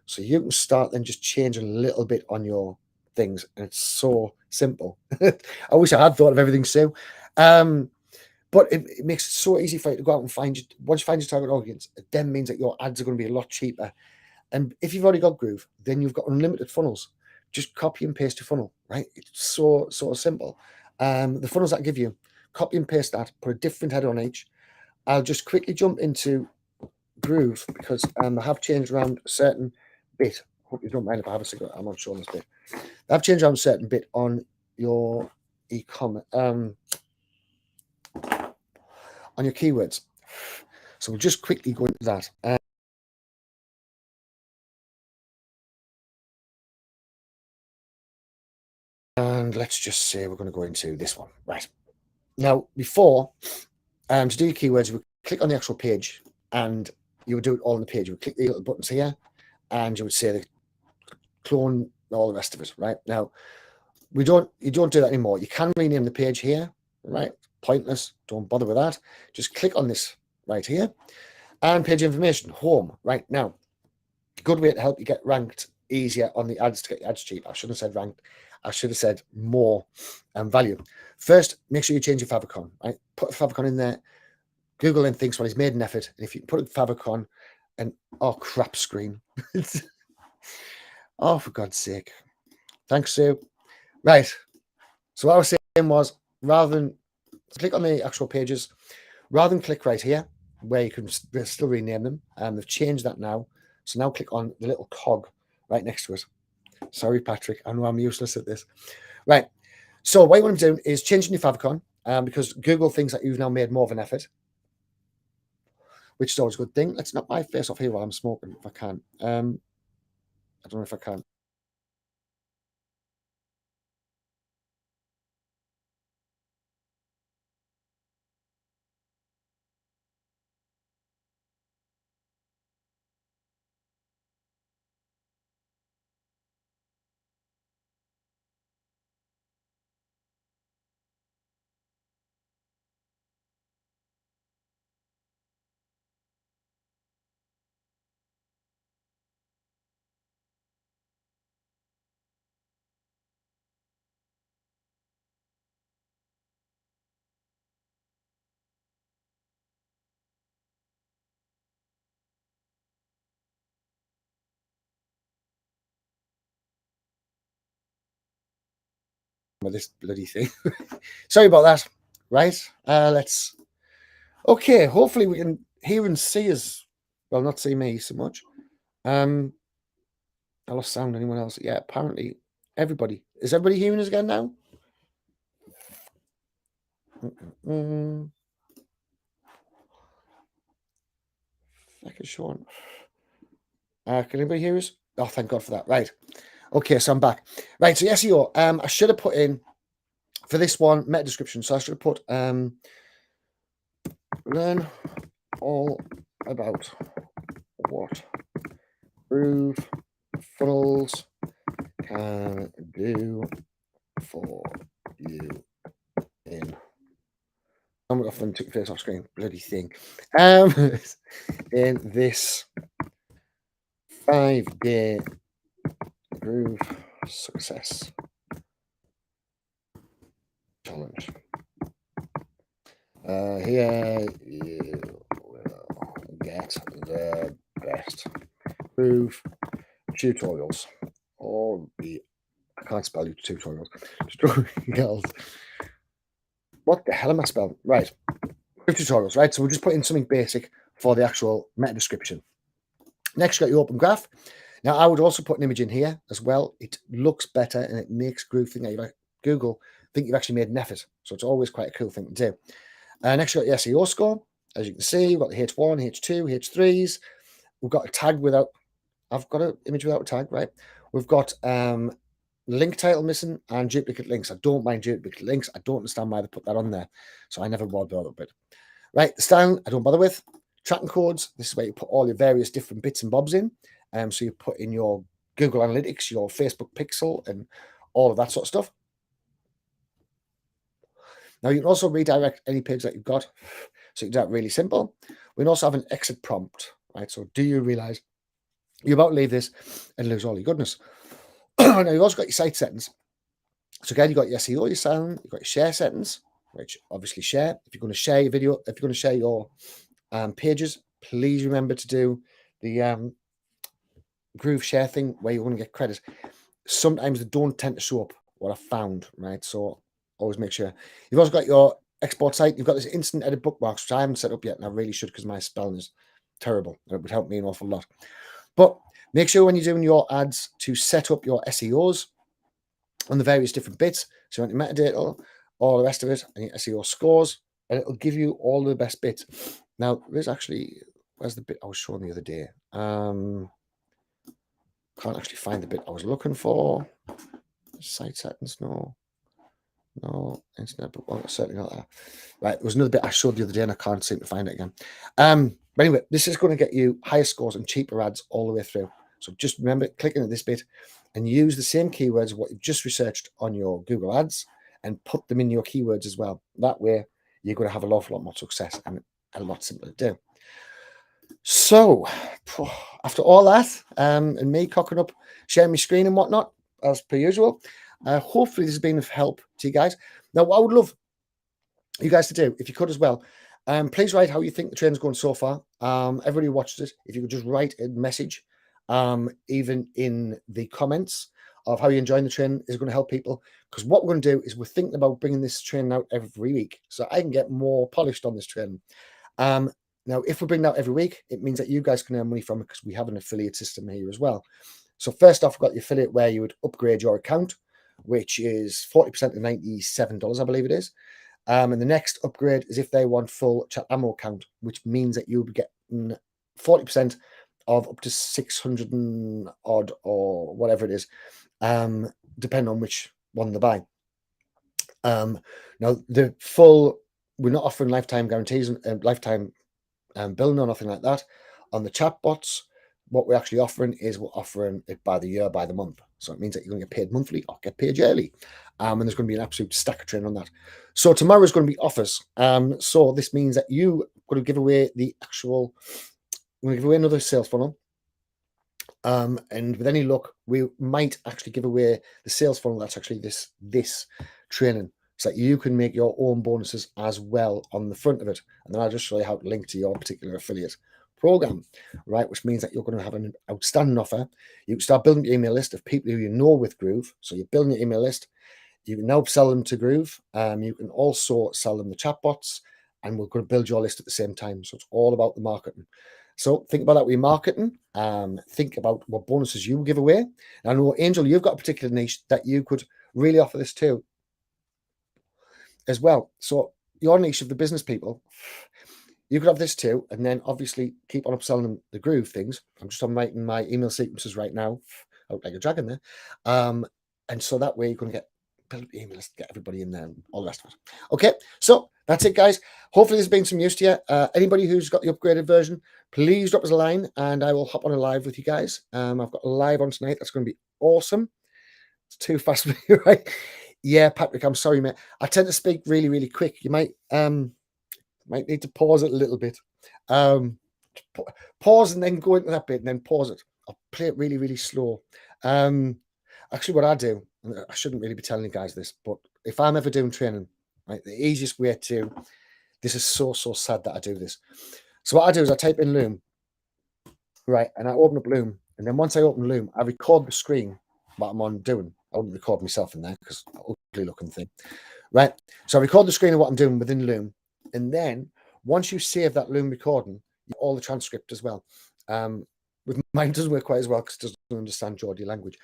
Speaker 1: So you can start then just changing a little bit on your things, and it's so simple. I wish I had thought of everything, Sue. But it makes it so easy for you to go out and once you find your target audience, it then means that your ads are going to be a lot cheaper. And if you've already got Groove, then you've got unlimited funnels. Just copy and paste your funnel, right? It's so simple. The funnels that I give you, copy and paste that, put a different header on each. I'll just quickly jump into Groove because I have changed around a certain bit. Hope you don't mind if I have a cigarette. I'm not showing this bit. I've changed around a certain bit on your e-commerce, on your keywords. So we'll just quickly go into that. And let's just say we're going to go into this one. Right. Now, before, to do your keywords, you would click on the actual page and you would do it all on the page. You would click the little buttons here and you would say the clone, all the rest of it, right? Now, you don't do that anymore. You can rename the page here, right? Pointless. Don't bother with that. Just click on this right here and page information, home, right? Now, good way to help you get ranked easier on the ads to get your ads cheap. I shouldn't have said ranked. I should have said more value. First, make sure you change your favicon, right? Put a favicon in there. Google then thinks, well, he's made an effort. And if you put a favicon and, oh, crap screen. Oh, for God's sake. Thanks, Sue. Right. So what I was saying was, rather than click on the actual pages, rather than click right here, where you can still rename them, they've changed that now. So now click on the little cog right next to it. Sorry, Patrick. I know I'm useless at this. Right. So what you want to do is changing your favicon because Google thinks that you've now made more of an effort, which is always a good thing. Let's knock my face off here while I'm smoking, if I can. I don't know if I can. With this bloody thing. Sorry about that. Right. Let's. Okay. Hopefully we can hear and see us. Well, not see me so much. I lost sound. Anyone else? Yeah. Apparently, everybody. Is everybody hearing us again now? Second Sean. Can anybody hear us? Oh, thank God for that. Right. Okay, so I'm back. Right. So SEO. I should have put in for this one meta description. So I should have put learn all about what Groove funnels can do for you in. I'm off and took face off screen. Bloody thing. In this 5-day Groove success challenge. Here you will get the best Groove tutorials. All the I can't spell tutorials. Tutorials. What the hell am I spelling? Right. Groove tutorials, right? So we'll just put in something basic for the actual meta description. Next, you got your open graph. Now, I would also put an image in here as well. It looks better and it makes Groove think that you like Google think you've actually made an effort. So it's always quite a cool thing to do. Next, you got your SEO score. As you can see, we've got the H1, H2, H3s. We've got a tag without, I've got an image without a tag, right? We've got link title missing and duplicate links. I don't mind duplicate links. I don't understand why they put that on there. So I never bother with it. Right, the style, I don't bother with. Tracking codes, this is where you put all your various different bits and bobs in. So you put in your Google Analytics, your Facebook Pixel, and all of that sort of stuff. Now, you can also redirect any page that you've got. So you can do that really simple. We can also have an exit prompt, right? So do you realize you're about to leave this and lose all your goodness? Now, you've also got your site settings. So again, you've got your SEO, your sound, you've got your share settings, which obviously share. If you're going to share your video, if you're going to share your pages, please remember to do the Groove share thing where you're going to get credit. Sometimes they don't tend to show up, what I found, right? So always make sure. You've also got your export site. You've got this instant edit bookmarks, which I haven't set up yet, and I really should because my spelling is terrible. It would help me an awful lot. But make sure when you're doing your ads to set up your SEOs on the various different bits. So you want your metadata, all the rest of it, and your SEO scores, and it'll give you all the best bits. Now, there's actually, where's the bit I was showing the other day? Can't actually find the bit I was looking for. Site settings, no, internet, but well, certainly not there. Right, there was another bit I showed the other day and I can't seem to find it again. But anyway, this is going to get you higher scores and cheaper ads all the way through. So just remember clicking at this bit and use the same keywords what you've just researched on your Google Ads and put them in your keywords as well. That way, you're going to have an awful lot more success and a lot simpler to do. So, after all that, and me cocking up, sharing my screen and whatnot, as per usual, hopefully this has been of help to you guys. Now, what I would love you guys to do, if you could as well, please write how you think the train's going so far. Everybody who watches it, if you could just write a message, even in the comments of how you're enjoying the train is going to help people. Because what we're going to do is we're thinking about bringing this training out every week so I can get more polished on this training. Now, if we bring that every week, it means that you guys can earn money from it because we have an affiliate system here as well. So first off, we've got the affiliate where you would upgrade your account, which is 40% to $97, I believe it is. And the next upgrade is if they want full chat ammo account, which means that you'll be getting 40% of up to 600 and odd or whatever it is, depending on which one they buy. Now, the full, we're not offering lifetime guarantees and lifetime billing or nothing like that. On the chatbots, what we're actually offering is we're offering it by the year, by the month. So it means that you're going to get paid monthly or get paid yearly. And there's going to be an absolute stack of training on that. So tomorrow is going to be offers. So this means that you are going to give away the actual, we're going to give away another sales funnel. And with any luck, we might actually give away the sales funnel that's actually this training, so that you can make your own bonuses as well on the front of it. And then I'll just show you how to link to your particular affiliate program, right? Which means that you're going to have an outstanding offer. You can start building your email list of people who you know with Groove. So you're building your email list. You can now sell them to Groove. You can also sell them the chatbots, and we're going to build your list at the same time. So it's all about the marketing. So think about that with your marketing. Think about what bonuses you give away. And I know, Angel, you've got a particular niche that you could really offer this to as well. So your niche of the business people, you could have this too, and then obviously keep on upselling them the Groove things. I'm just writing my email sequences right now. I look like a dragon there. And so that way you're going to build up your email list, get everybody in there, and all the rest of it. Okay, so that's it, guys. Hopefully this has been some use to you. Anybody who's got the upgraded version, please drop us a line, and I will hop on a live with you guys. I've got a live on tonight. That's going to be awesome. It's too fast for you, right? Yeah, Patrick, I'm sorry, mate. I tend to speak really, really quick. You might need to pause it a little bit. Pause and then go into that bit and then pause it. I'll play it really, really slow. Actually, what I do, and I shouldn't really be telling you guys this, but if I'm ever doing training, right, the easiest way to, this is so sad that I do this. So what I do is I type in Loom, right, and I open up Loom, and then once I open Loom, I record the screen what I'm on doing. I wouldn't record myself in there because ugly looking thing, right? So I record the screen of what I'm doing within Loom, and then once you save that Loom recording, all the transcript as well. With mine doesn't work quite as well because it doesn't understand Geordie language.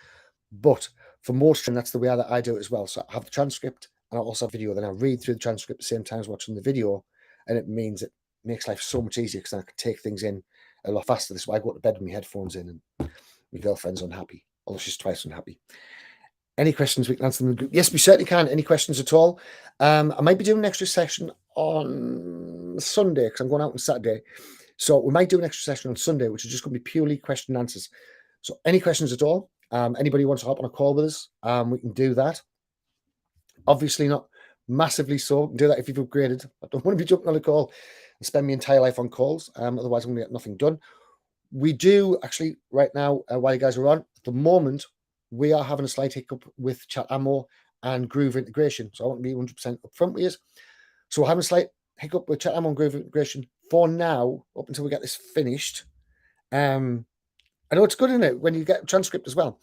Speaker 1: But for most, and that's the way that I do it as well. So I have the transcript and I also have video. Then I read through the transcript at the same time as watching the video, and it means it makes life so much easier because I can take things in a lot faster. This is why I go to bed with my headphones in, and my girlfriend's unhappy, although she's twice unhappy. Any questions we can answer them in the group? Yes, we certainly can. Any questions at all? I might be doing an extra session on Sunday because I'm going out on Saturday. So we might do an extra session on Sunday, which is just going to be purely question and answers. So any questions at all? Anybody wants to hop on a call with us? We can do that. Obviously not massively so. We can do that if you've upgraded. I don't want to be jumping on a call and spend my entire life on calls. Otherwise, I'm going to get nothing done. We do actually right now, while you guys are on, at the moment, we are having a slight hiccup with Chat Ammo and Groove integration. So I want to be 100% upfront with you. So we're having a slight hiccup with Chat Ammo and Groove integration for now, up until we get this finished. I know it's good, isn't it, when you get a transcript as well.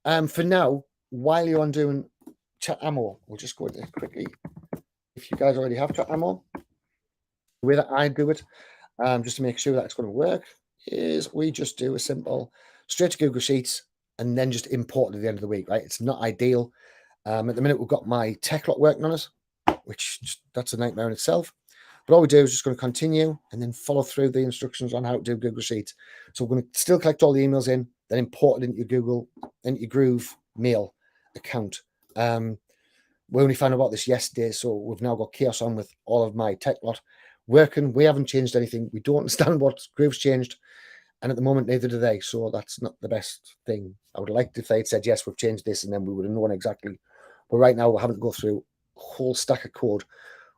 Speaker 1: For now, while you're on doing Chat Ammo, we'll just go into it quickly. If you guys already have Chat Ammo, the way that I do it, just to make sure that it's going to work, is we just do a simple straight to Google Sheets and then just import it at the end of the week, right? It's not ideal. At the minute, we've got my Techlot working on it, which that's a nightmare in itself. But all we do is just going to continue and then follow through the instructions on how to do Google Sheets. So we're going to still collect all the emails in, then import it into your Google, into your Groove mail account. We only found out about this yesterday, so we've now got Chaos on with all of my Techlot working. We haven't changed anything. We don't understand what Groove's changed. And at the moment, neither do they. So that's not the best thing. I would like if they had said, yes, we've changed this, and then we would have known exactly. But right now, we're having to go through a whole stack of code,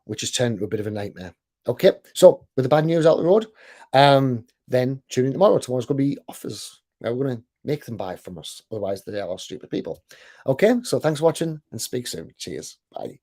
Speaker 1: which has turned into a bit of a nightmare. Okay, so with the bad news out the road, then tune in tomorrow. Tomorrow's going to be offers. Now we're going to make them buy from us. Otherwise, they are stupid people. Okay, so thanks for watching and speak soon. Cheers. Bye.